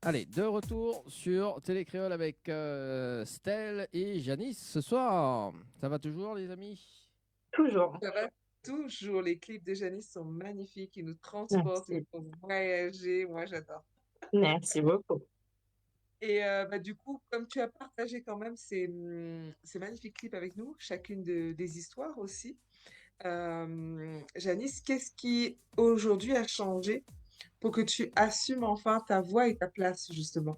Allez, de retour sur Télécréole avec Stell et Janice ce soir. Ça va toujours, les amis? Toujours. Ça va toujours. Les clips de Janice sont magnifiques. Ils nous transportent, ils Merci. nous font voyager. Moi, j'adore. Merci beaucoup. Et du coup, comme tu as partagé quand même ces magnifiques clips avec nous, chacune des histoires aussi, Janice, qu'est-ce qui aujourd'hui a changé pour que tu assumes enfin ta voix et ta place, justement,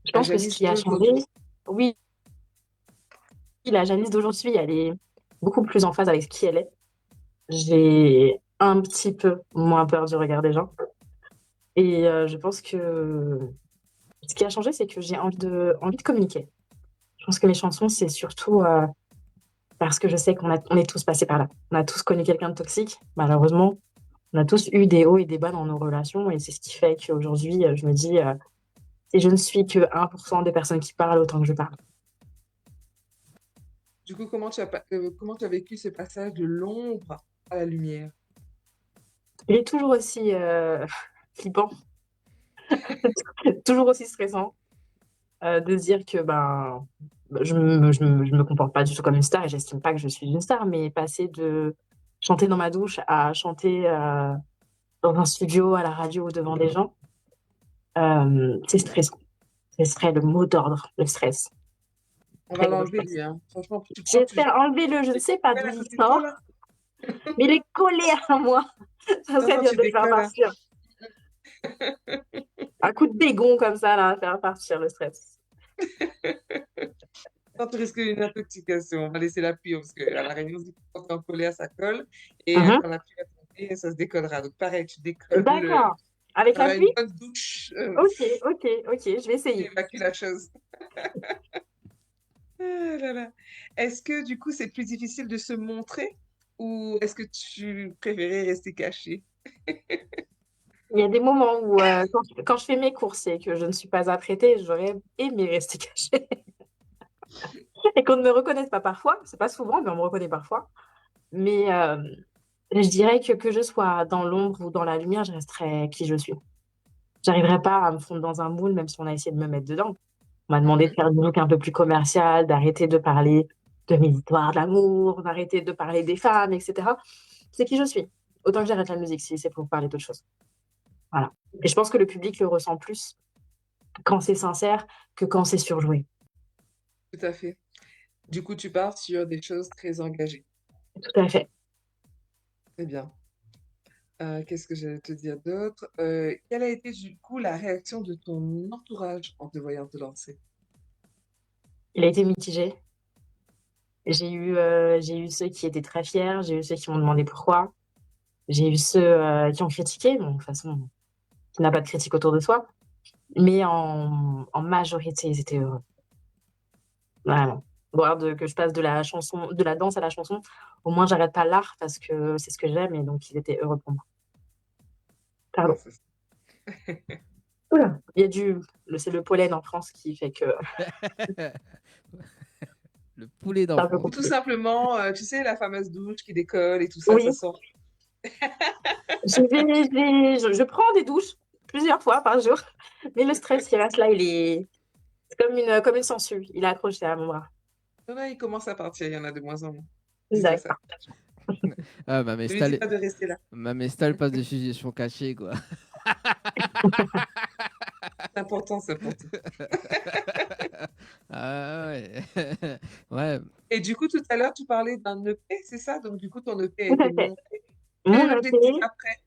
Je la pense que ce Janice qui a changé, d'aujourd'hui? oui, la Janice d'aujourd'hui, elle est beaucoup plus en phase avec qui elle est. J'ai un petit peu moins peur du regard des gens. Et je pense que ce qui a changé, c'est que j'ai envie de communiquer. Je pense que mes chansons, c'est surtout parce que je sais on est tous passés par là. On a tous connu quelqu'un de toxique, malheureusement. On a tous eu des hauts et des bas dans nos relations. Et c'est ce qui fait qu'aujourd'hui, je me dis, et je ne suis que 1% des personnes qui parlent autant que je parle. Du coup, comment tu as vécu ce passage de l'ombre à la lumière? Il est toujours aussi flippant, toujours aussi stressant de se dire que je me comporte pas du tout comme une star et j'estime pas que je suis une star, mais passer de chanter dans ma douche à chanter dans un studio, à la radio, devant des gens, c'est stressant. Ce serait le mot d'ordre, le stress. On va Très gros l'enlever, stress. lui, hein. Franchement, tu prends, J'espère enlever le, je ne sais pas mets d'où la il sauce sort, là. mais il est collé à moi. Ça Non, serait non, bien tu de le faire décolles, hein. partir. Un coup de bégon comme ça, là, faire partir le stress. Non, tu risques une intoxication. On va laisser la pluie parce qu'à la Réunion, on dit que quand t'es en colère, ça colle. Et Mhm. quand la pluie va tomber, ça se décollera. Donc, pareil, tu décolles D'accord. Avec la voilà, une pluie? bonne douche, Ok, je vais tu essayer. évacues la chose. Ah là là. Est-ce que du coup, c'est plus difficile de se montrer ou est-ce que tu préférais rester caché? Il y a des moments où, quand je fais mes courses et que je ne suis pas apprêtée, j'aurais aimé rester cachée. Et qu'on ne me reconnaisse pas parfois. C'est pas souvent, mais on me reconnaît parfois. Mais je dirais que je sois dans l'ombre ou dans la lumière, je resterai qui je suis. J'arriverai pas à me fondre dans un moule, même si on a essayé de me mettre dedans. On m'a demandé de Mhm. faire du look un peu plus commercial, d'arrêter de parler de mes histoires d'amour, d'arrêter de parler des femmes, etc. C'est qui je suis. Autant que j'arrête la musique si c'est pour parler d'autre chose. Voilà. Et je pense que le public le ressent plus quand c'est sincère que quand c'est surjoué. Tout à fait. Du coup, tu pars sur des choses très engagées. Tout à fait. Très bien. Qu'est-ce que j'allais te dire d'autre? Quelle a été du coup la réaction de ton entourage en te voyant te lancer? Il a été mitigé. J'ai eu ceux qui étaient très fiers, j'ai eu ceux qui m'ont demandé pourquoi, j'ai eu ceux qui ont critiqué. Bon, de toute façon, qui n'a pas de critique autour de soi. Mais en majorité, ils étaient heureux. Vraiment. Voir que je passe de la chanson, de la danse à la chanson, au moins j'arrête pas l'art parce que c'est ce que j'aime et donc ils étaient heureux pour moi. Ah, Pardon. ça, Oula. C'est le pollen en France qui fait que Le poulet c'est un peu d'enfance. ou tout compliqué. simplement, tu sais, la fameuse douche qui décolle et tout ça, Oui, ça sort. je prends des douches plusieurs fois par jour, mais le stress qui reste là, c'est comme une sangsue. Il est accroché à mon bras. Non, non, il commence à partir, il y en a de moins en moins. Dis-toi ça. D'accord. Ah, Ne lui dis pas de rester là. ma Mestal passe des suggestions cachées, quoi. C'est important, c'est important. Ah ouais. Ouais. Et du coup, tout à l'heure, tu parlais d'un EP, c'est ça? Donc, du coup, ton EP a Tout à été fait. monté. Quel Mon est l'objectif EP, après?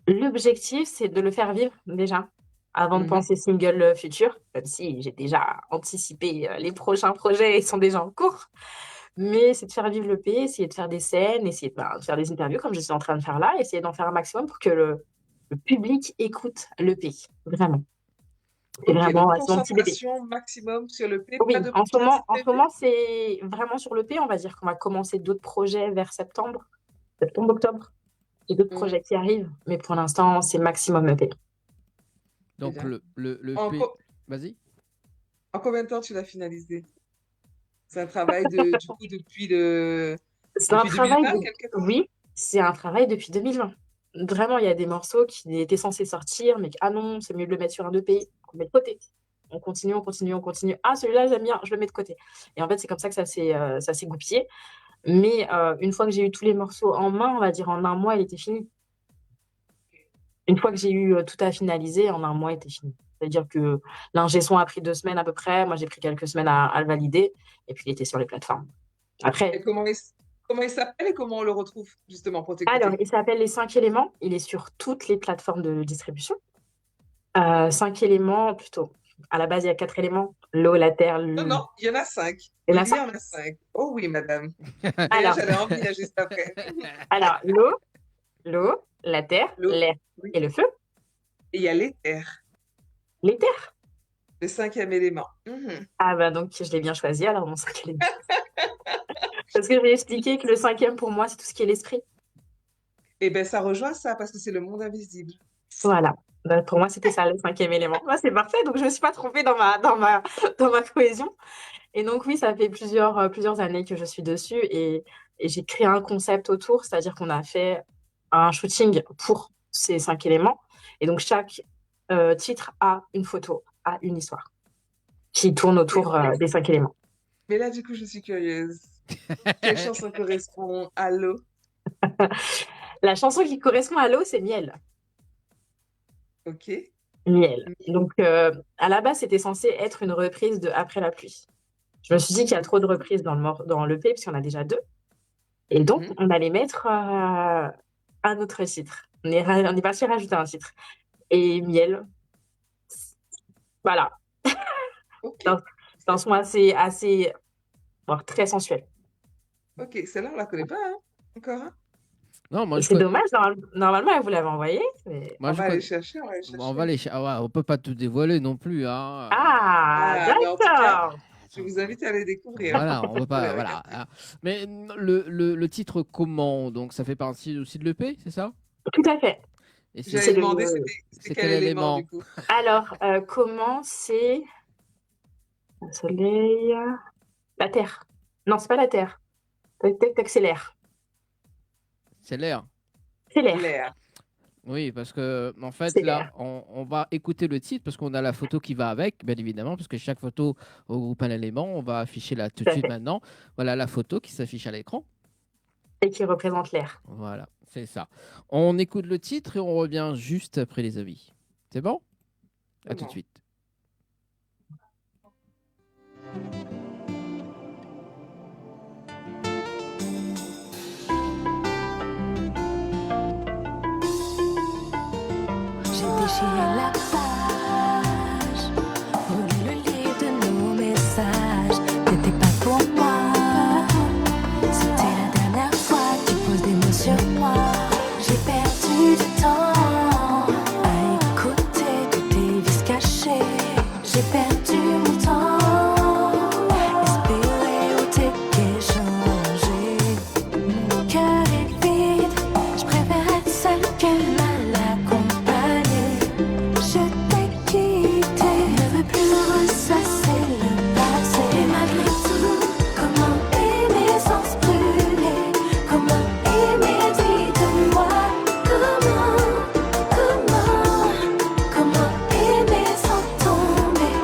l'objectif, c'est de le faire vivre déjà, avant de Mhm. penser single futur, même si j'ai déjà anticipé les prochains projets, ils sont déjà en cours. Mais c'est de faire vivre le l'EP, essayer de faire des scènes, essayer de faire des interviews comme je suis en train de faire là, essayer d'en faire un maximum pour que le public écoute l'EP. Vraiment. C'est Ok, vraiment, donc c'est mon petit bébé. concentration maximum sur le P, Oui, pas de projet en ce prévu? moment, c'est vraiment sur l'EP. On va dire qu'on va commencer d'autres projets vers septembre, octobre. J'ai d'autres Mhm. projets qui arrivent, mais pour l'instant, c'est maximum EP. Donc Bien. le En, P. co- Vas-y. en combien de temps tu l'as finalisé? C'est un travail du coup C'est un depuis travail 2020, de... quelque part? Oui, c'est un travail depuis 2020. vraiment, il y a des morceaux qui étaient censés sortir, mais ah non, c'est mieux de le mettre sur un EP, on le met de côté. On continue, on continue, on continue. Ah, celui-là, j'aime bien, je le mets de côté. Et en fait, c'est comme ça que ça s'est goupillé. Mais une fois que j'ai eu tous les morceaux en main, on va dire en un mois, il était fini. Une fois que j'ai eu tout à finaliser, en un mois, il était fini. C'est-à-dire que l'ingé son a pris 2 semaines à peu près. Moi, j'ai pris quelques semaines à le valider. Et puis, il était sur les plateformes. Et Après, comment il s'appelle et comment on le retrouve justement pour alors, t'écouter? il s'appelle Les 5 éléments. Il est sur toutes les plateformes de distribution. 5 éléments, plutôt. À la base, il y a 4 éléments. L'eau, la terre, Non, non, il y en a 5. Il y en a Il y 5. en a 5. Oh oui, madame. D'ailleurs, Alors, j'allais en venir juste après. alors l'eau, la terre, L'eau, l'air oui. et le feu. Et il y a l'éther, Les terres. le 5e élément. Mhm. Ah bah donc, je l'ai bien choisi, alors mon 5 éléments. Parce que je vais expliquer que le 5e, pour moi, c'est tout ce qui est l'esprit. Et bien, ça rejoint ça parce que c'est le monde invisible. Voilà. Bah, pour moi, c'était ça, le 5e élément. Bah, c'est parfait, donc je ne me suis pas trompée dans ma cohésion. Et donc, oui, ça fait plusieurs années que je suis dessus et j'ai créé un concept autour, c'est-à-dire qu'on a fait un shooting pour ces 5 éléments. Et donc, chaque titre a une photo, a une histoire qui tourne autour des 5 éléments. Mais là, du coup, je suis curieuse. Quelle chanson correspond à l'eau? La chanson qui correspond à l'eau, c'est Miel. Ok. Miel. Donc, à la base, c'était censé être une reprise de Après la pluie. Je me suis dit qu'il y a trop de reprises dans l'EP, parce qu'il y en a déjà 2. Et donc, Mhm. on allait mettre un autre titre. On est parti rajouter un titre. Et Miel, voilà. Ok. C'est un son assez bon, très sensuel. Ok, celle-là, on la connaît pas, hein? Encore, hein? Non, moi, C'est dommage, normalement, elle vous l'avait envoyé. Mais... moi, On je va aller connais- chercher, on va aller On chercher. va les ah ouais, on peut pas tout dévoiler non plus, hein. Ah, Mais en tout cas, d'accord. je vous invite à les découvrir. Voilà, on peut Pour les pas, voilà. regarder. Hein. Mais le titre comment? Donc ça fait partie aussi de l'EP, c'est ça? Tout à fait. Et c'est J'allais C'est demander, le... c'était quel élément, du coup? Alors, comment c'est... Le soleil... La Terre. Non, c'est pas la Terre. Tac, tac, tac, c'est l'air. c'est l'air. C'est l'air. L'air. Oui, parce que en fait C'est là, l'air. on va écouter le titre parce qu'on a la photo qui va avec, bien évidemment, parce que chaque photo regroupe un élément. On va afficher là tout Tout de à suite fait. maintenant. Voilà la photo qui s'affiche à l'écran. Et qui représente l'air. Voilà, c'est ça. On écoute le titre et on revient juste après les avis. C'est bon? À tout de Bon. suite. J'ai déchiré la page, brûlé le livre de nos messages. T'étais pas pour moi, c'était la dernière fois que tu poses des mots sur moi. J'ai perdu du temps à écouter tous tes vices cachés. J'ai perdu mon temps, espérer où t'es changé. Mon cœur est vide, je préfère être seule que mal accompagnée. Je t'ai quitté, ne veux plus ressasser le passé. Et malgré tout, comment aimer sans se brûler? Comment aimer, dites-moi? Comment aimer sans tomber?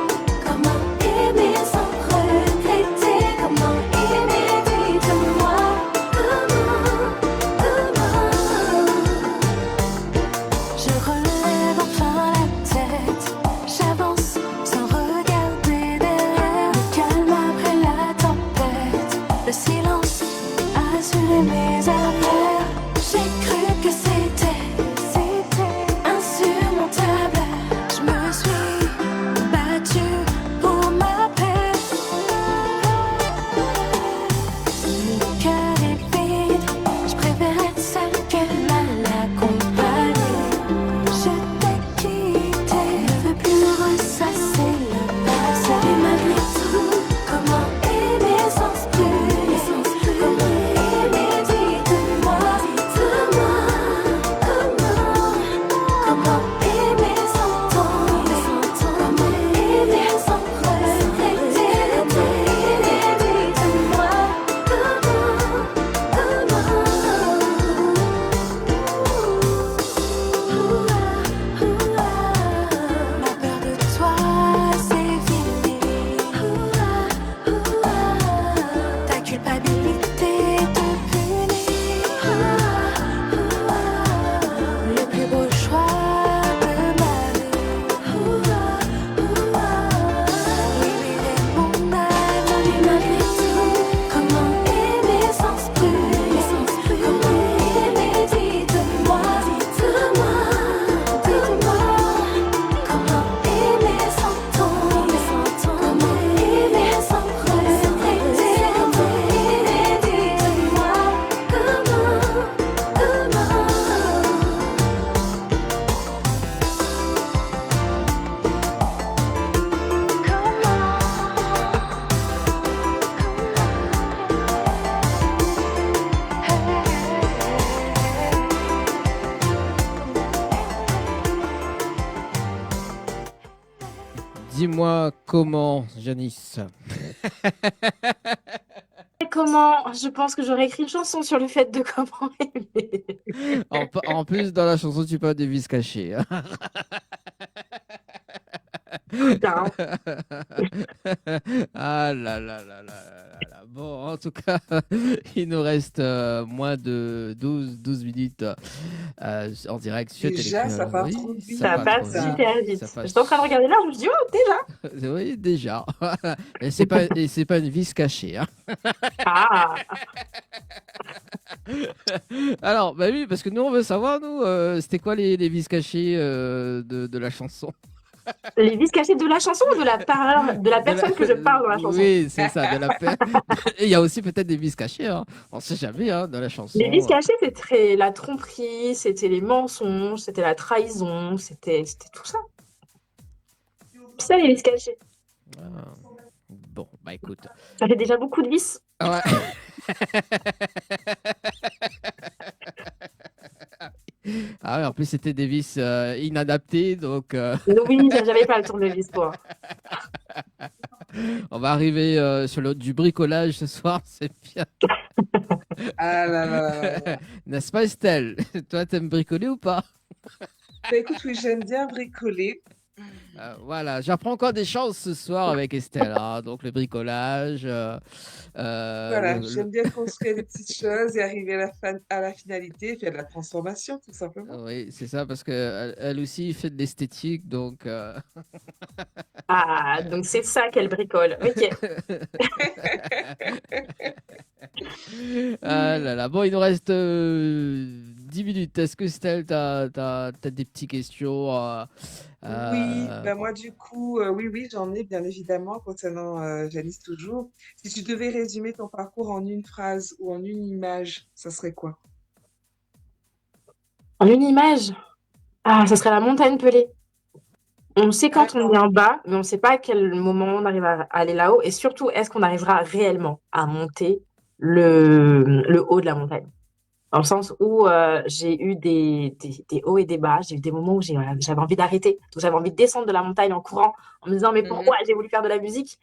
Dis-moi comment, Janice. Et comment? Je pense que j'aurais écrit une chanson sur le fait de comment aimer. En plus, dans la chanson, tu parles des vices cachés. Hein. Putain. Ah là là là là là là. Bon, en tout cas, il nous reste moins de 12 minutes en direct sur Déjà, ça Télécœur. part Oui, trop vite. Ça passe passe trop vite. super vite. Ça passe- J'étais en train de regarder l'heure, je me suis dit, oh, déjà. Oui, déjà. Et c'est pas une vis cachée. Hein. Ah, Alors, bah oui, parce que nous, on veut savoir, nous, c'était quoi les vices cachés de la chanson? les vices cachés de la chanson ou de la personne que je parle dans la chanson? Oui, c'est ça, de la paix. Et il y a aussi peut-être des vices cachés, hein. On sait jamais, hein, dans la chanson. Les vices cachés, c'était la tromperie, c'était les mensonges, c'était la trahison, c'était tout ça. Ça, les vices cachés. Ah. Bon, bah écoute. Ça fait déjà beaucoup de vices. Ouais. Ah ouais, en plus, c'était des vices inadaptés, donc Oui, j'avais pas le tournevis pour. on va arriver sur le du bricolage ce soir, c'est bien. Ah là là là là. N'est-ce pas, Estelle? Toi, t'aimes bricoler ou pas? Bah, écoute, oui, j'aime bien bricoler. Voilà, j'apprends encore des choses ce soir avec Estelle. Hein. Donc, le bricolage. Voilà, j'aime bien construire des petites choses et arriver à la finalité, faire de la transformation, tout simplement. Oui, c'est ça, parce qu'elle elle aussi fait de l'esthétique. Donc, Ah, donc c'est ça qu'elle bricole. Ok. Ah là là. Bon, il nous reste 10 minutes. Est-ce que Estelle, t'as des petites questions Oui, bah moi du coup, oui, j'en ai bien évidemment concernant Janice toujours. Si tu devais résumer ton parcours en une phrase ou en une image, ça serait quoi? En une image, ah, ça serait la montagne pelée. On sait quand on est en bas, mais on ne sait pas à quel moment on arrive à aller là-haut. Et surtout, est-ce qu'on arrivera réellement à monter le haut de la montagne? Dans le sens où j'ai eu des hauts et des bas. J'ai eu des moments où j'avais envie d'arrêter. Donc, j'avais envie de descendre de la montagne en courant, en me disant, mais pourquoi j'ai voulu faire de la musique?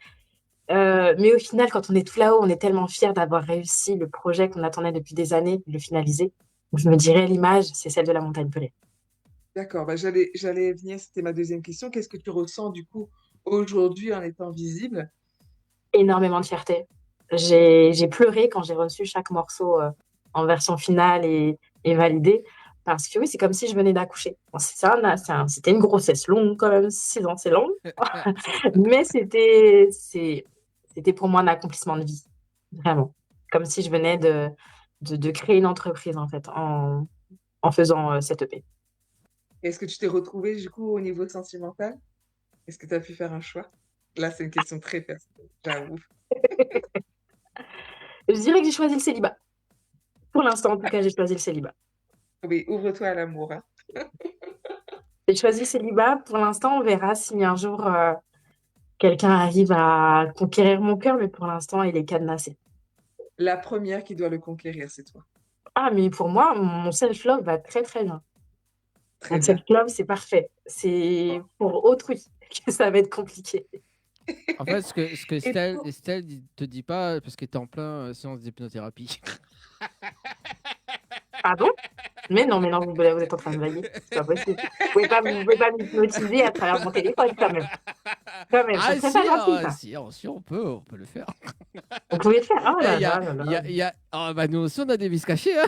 Mais au final, quand on est tout là-haut, on est tellement fiers d'avoir réussi le projet qu'on attendait depuis des années, de le finaliser. Donc, je me dirais, l'image, c'est celle de la montagne pelée. D'accord, bah j'allais venir, c'était ma deuxième question. Qu'est-ce que tu ressens du coup aujourd'hui en étant visible? Énormément de fierté. J'ai pleuré quand j'ai reçu chaque morceau en version finale et validé. Parce que oui, c'est comme si je venais d'accoucher. Bon, c'était une grossesse longue quand même, 6 ans, c'est long. Mais c'était pour moi un accomplissement de vie, vraiment. Comme si je venais de créer une entreprise en fait, en faisant cette EP. Est-ce que tu t'es retrouvée du coup au niveau sentimental? Est-ce que tu as pu faire un choix? Là, c'est une question très personnelle, j'avoue. Je dirais que j'ai choisi le célibat. Pour l'instant, en tout cas, j'ai choisi le célibat. Oui, ouvre-toi à l'amour, hein. J'ai choisi le célibat. Pour l'instant, on verra si un jour quelqu'un arrive à conquérir mon cœur, mais pour l'instant, il est cadenassé. La première qui doit le conquérir, c'est toi. Ah, mais pour moi, mon self-love va très très bien. Très Mon bien. self-love, c'est parfait. C'est pour autrui que ça va être compliqué. en fait, ce que Et pour... Estelle te dit pas, parce qu'elle est en plein séance d'hypnothérapie. Pardon? Mais non, vous êtes en train de blaguer. C'est pas possible. Vous pouvez pas m'hypnotiser à travers mon téléphone, quand même. Quand même, Ah ça serait si, pas gentil, ça. si, on peut le faire. Vous pouvez le faire. Oh Eh, là là là là. Ah, bah, nous aussi, on a des vices cachés. Hein.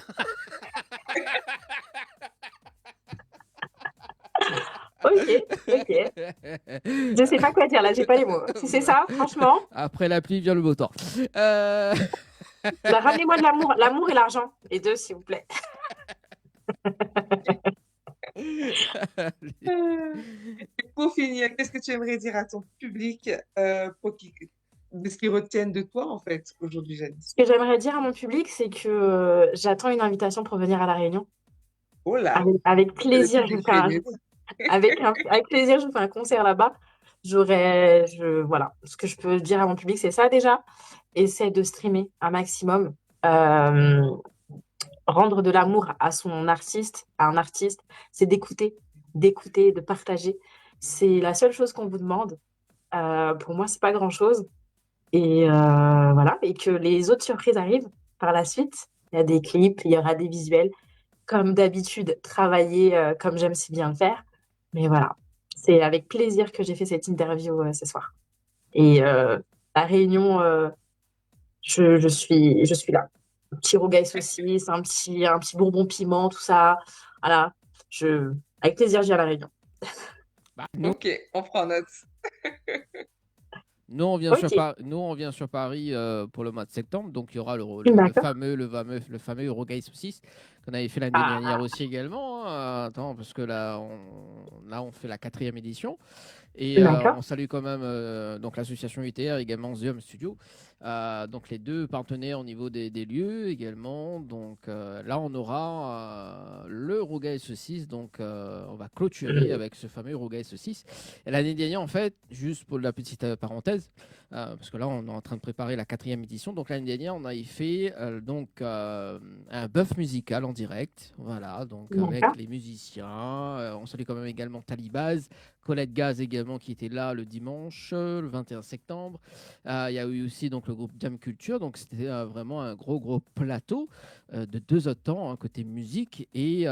Ok. Je sais pas quoi dire là, j'ai pas les mots. Si c'est ça, franchement, Après la pluie vient le beau temps. bah, ramenez-moi de l'amour et l'argent, les deux, s'il vous plaît. Et pour finir, qu'est-ce que tu aimerais dire à ton public de ce qu'ils retiennent de toi, en fait, aujourd'hui, Janice? Ce que j'aimerais dire à mon public, c'est que j'attends une invitation pour venir à La Réunion. Oh là, Avec le plaisir, public féminin. avec plaisir, je vous fais un concert là-bas. Voilà. Ce que je peux dire à mon public, c'est ça déjà. Essaie de streamer un maximum. Rendre de l'amour à son artiste, à un artiste, c'est d'écouter, de partager. C'est la seule chose qu'on vous demande. pour moi, c'est pas grand-chose. Et voilà, et que les autres surprises arrivent par la suite. Il y a des clips, il y aura des visuels. Comme d'habitude, travailler comme j'aime si bien le faire. Mais voilà, c'est avec plaisir que j'ai fait cette interview ce soir. Et la réunion, je suis là. Un petit rougail saucisse, un petit bourbon piment, tout ça. Voilà, avec plaisir, je viens à la réunion. Bah, nous, Ok, on prend note. nous, on vient Ok, nous, on vient sur Paris pour le mois de septembre. Donc, il y aura le d'accord. le fameux Rogaille Saucisse qu'on avait fait l'année dernière Ah, aussi également, hein. Attends, parce que là, on fait la 4e édition. Et d'accord. on salue quand même donc l'association UTR, également Zium Studio. Donc les deux partenaires au niveau des lieux également. Donc là, on aura le Rougail Saucisse. Donc on va clôturer avec ce fameux Rougail Saucisse. Et l'année dernière, en fait, juste pour la petite parenthèse, parce que là, on est en train de préparer la 4e édition. Donc l'année dernière, on avait fait un bœuf musical en direct. Voilà, donc avec D'accord. les musiciens. On salue quand même également Talibaz. Colette Gaz également qui était là le dimanche, le 21 septembre. Il y a eu aussi donc, le groupe Jam Culture. Donc c'était vraiment un gros plateau de 2 heures de temps, hein, côté musique. Et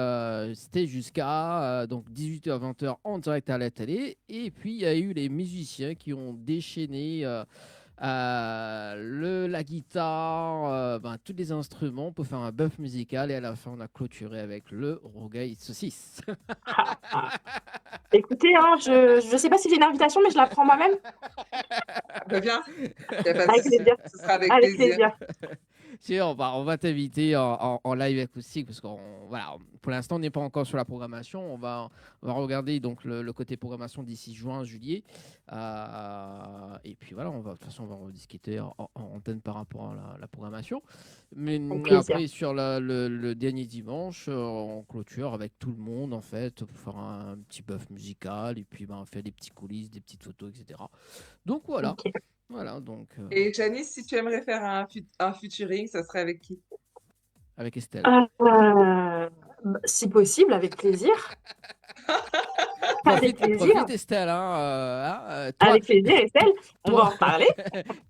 c'était jusqu'à donc 18h-20h en direct à la télé. Et puis il y a eu les musiciens qui ont déchaîné la guitare, tous les instruments pour faire un bœuf musical. Et à la fin, on a clôturé avec le Rougail Saucisse. Écoutez, hein, je sais pas si j'ai une invitation, mais je la prends moi-même. Reviens, il n'y a pas de Avec souci. plaisir. Ce sera avec Avec plaisir. plaisir. Si, on va t'inviter en live acoustique parce qu'on voilà, pour l'instant on n'est pas encore sur la programmation. On va regarder donc le côté programmation d'ici juin, juillet. Et puis voilà, de toute façon on va en discuter en antenne par rapport à la programmation. Mais Avec plaisir. après sur le dernier dimanche, on clôture avec tout le monde en fait pour faire un petit bœuf musical et puis on fait des petits coulisses, des petites photos, etc. Donc voilà. Ok. Voilà, donc Et Janice, si tu aimerais faire un featuring, ça serait avec qui? avec Estelle. Si possible, avec plaisir. Avec plaisir. Profite Estelle, Avec plaisir, Estelle. On va en reparler.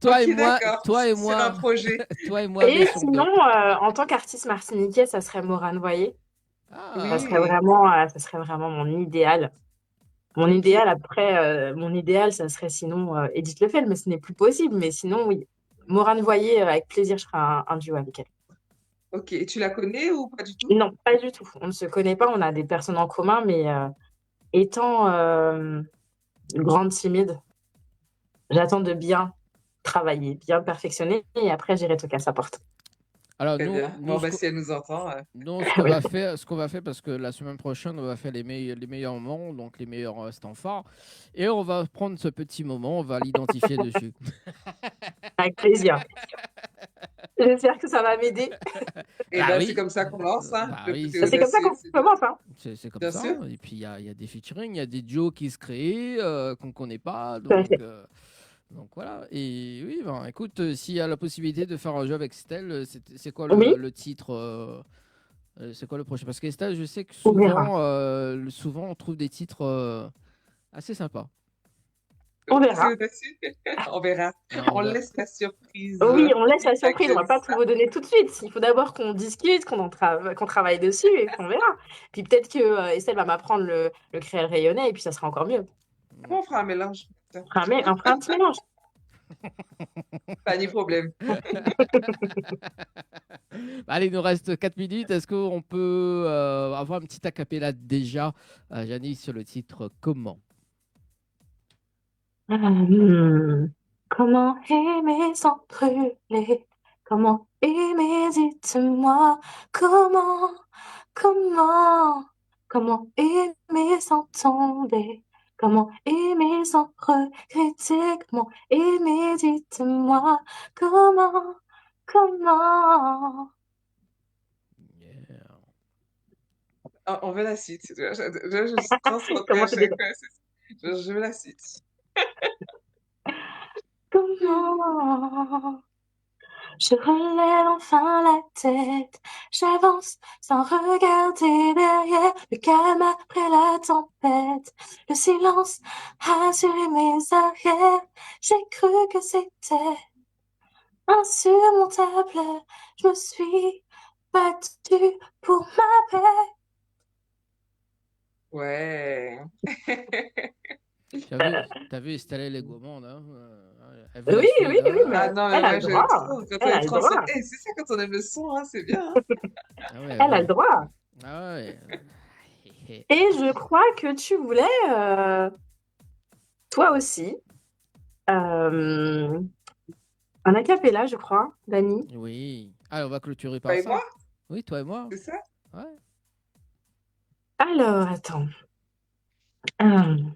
toi et Ok, moi, d'accord. toi et Sur un moi, projet. toi et moi, Et bien sur sinon, deux. en tant qu'artiste martiniquais, ça serait Morane Voyer. Ah, Ça serait vraiment mon idéal. Mon Ok. idéal, après, mon idéal, ça serait sinon Edith Lefel, mais ce n'est plus possible. Mais sinon, oui. Morane Voyer, avec plaisir, je ferai un duo avec elle. Ok. Et tu la connais ou pas du tout? Non, pas du tout. On ne se connaît pas, on a des personnes en commun, mais étant grande timide, j'attends de bien travailler, bien perfectionner, et après, j'irai toquer à sa porte. alors Très bien. nous, Bon, bah, si elle nous entend. nous, Oui. ce qu'on va faire, parce que la semaine prochaine, on va faire les meilleurs moments, donc les meilleurs instants phares, et on va prendre ce petit moment, on va l'identifier dessus. Avec plaisir. J'espère que ça va m'aider. Et Bah ben, oui. c'est comme ça qu'on lance, hein. Bah Le oui, côté C'est comme ça audacieux, qu'on c'est bien. commence, hein. c'est comme Bien ça. sûr. Et puis il y a des featuring, il y a des duos qui se créent qu'on ne connaît pas, Tout à fait. donc voilà. Et oui, écoute, s'il y a la possibilité de faire un jeu avec Estelle, c'est quoi Oui, le titre c'est quoi le prochain? Parce qu'Estelle, je sais que on verra. souvent on trouve des titres assez sympas. On C'est verra. audacieux. On verra. Ah, On laisse la surprise Oui, on laisse la à surprise, on va pas Janice. tout vous donner tout de suite. Il faut d'abord qu'on discute, qu'on travaille dessus et qu'on verra. Puis peut-être que Estelle va m'apprendre le créole rayonnais et puis ça sera encore mieux. On fera un mélange. On fera un petit mélange. Pas ni problème. Allez, il nous reste 4 minutes. Est-ce qu'on peut avoir un petit acapella déjà, Janice, sur le titre Comment? Comment aimer sans brûler? Comment aimer, dites-moi? Comment aimer sans tomber? Comment aimer sans regretter? Comment aimer, dites-moi? Comment? Yeah. On veut la suite. Je suis transportée Comment à c'est chaque déjà? fois. Je veux la suite. Comment? Je relève enfin la tête, J'avance sans regarder derrière, le calme après la tempête. Le silence a assuré mes arrières. J'ai cru que c'était insurmontable. Je me suis battue pour ma paix. Ouais. T'as vu Estelle, elle est gourmande, hein, elle veut la Oui, suite, oui, oui, hein. mais Ah non, mais elle a moi, le je droit. trouve, quand Elle on a est le français, droit. c'est ça, quand on aime le son, hein, c'est bien. Hein. Ah ouais, Elle a ouais. le droit. Ah ouais. Et je crois que tu voulais, toi aussi, un a cappella, je crois, Dani. Oui. Allez, on va clôturer Toi par et ça. moi, Oui, toi et moi. c'est ça? Ouais. Alors, attends. Hum.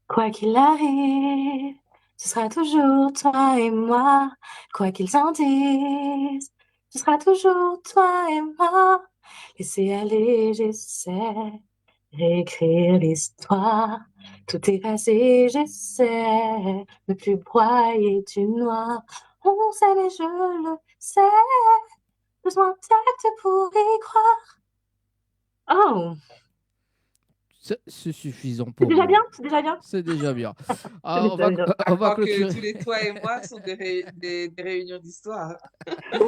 Quoi qu'il arrive, ce sera toujours toi et moi. Quoi qu'ils en disent, ce sera toujours toi et moi. Laissez aller, j'essaie. Réécrire l'histoire, tout effacer, j'essaie. Ne plus broyer du noir. On sait, mais je le sais. Besoin de tact pour y croire. Oh, C'est suffisant c'est pour déjà moi. bien, c'est déjà bien. C'est déjà bien. C'est Ah, on déjà va, bien. À on va croire que clôturer. tous les toi et moi sont des réunions d'histoire.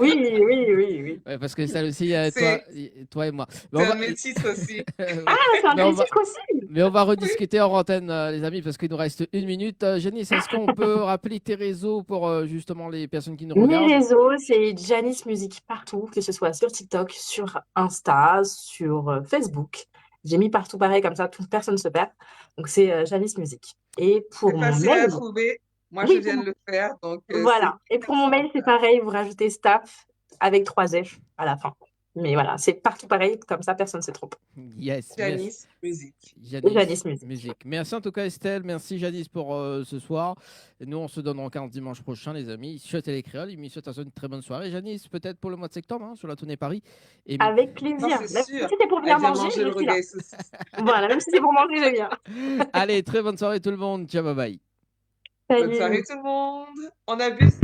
Oui, oui, oui, oui. Ouais, parce que ça aussi, C'est toi et moi. Mais on un va... de mes titres aussi. Ah, c'est un mais on va, titre aussi. mais on va rediscuter en antenne, les amis, parce qu'il nous reste 1 minute. Janice, est-ce qu'on peut rappeler tes réseaux pour justement les personnes qui nous Mes regardent? réseaux, c'est Janice Musique partout, que ce soit sur TikTok, sur Insta, sur Facebook. J'ai mis partout pareil, comme ça, toute personne se perd. Donc, c'est Janice Musique. Et pour C'est mon facile à mail, trouver. Moi, je oui, viens de le faire, donc c'est voilà. Et hyper pour mon mail, simple. c'est pareil, vous rajoutez staff avec 3 F à la fin. Mais voilà, c'est partout pareil, comme ça, personne ne se trompe. Yes, merci. Janice Musique. Janice Musique. Musique. Merci en tout cas Estelle, merci Janice pour ce soir. Et nous on se donne encore dimanche prochain les amis. Je souhaite les créoles, il me souhaite une très bonne soirée. Janice, peut-être pour le mois de septembre hein, sur la tournée Paris. Et Avec Non, plaisir. c'est Même sûr. si c'est pour Elle venir vient manger, manger je le suis là. regain saucisse. Voilà, même si c'est pour manger, je viens. Allez, très bonne soirée tout le monde. Ciao, bye bye. Bonne Salut. soirée tout le monde. On abuse.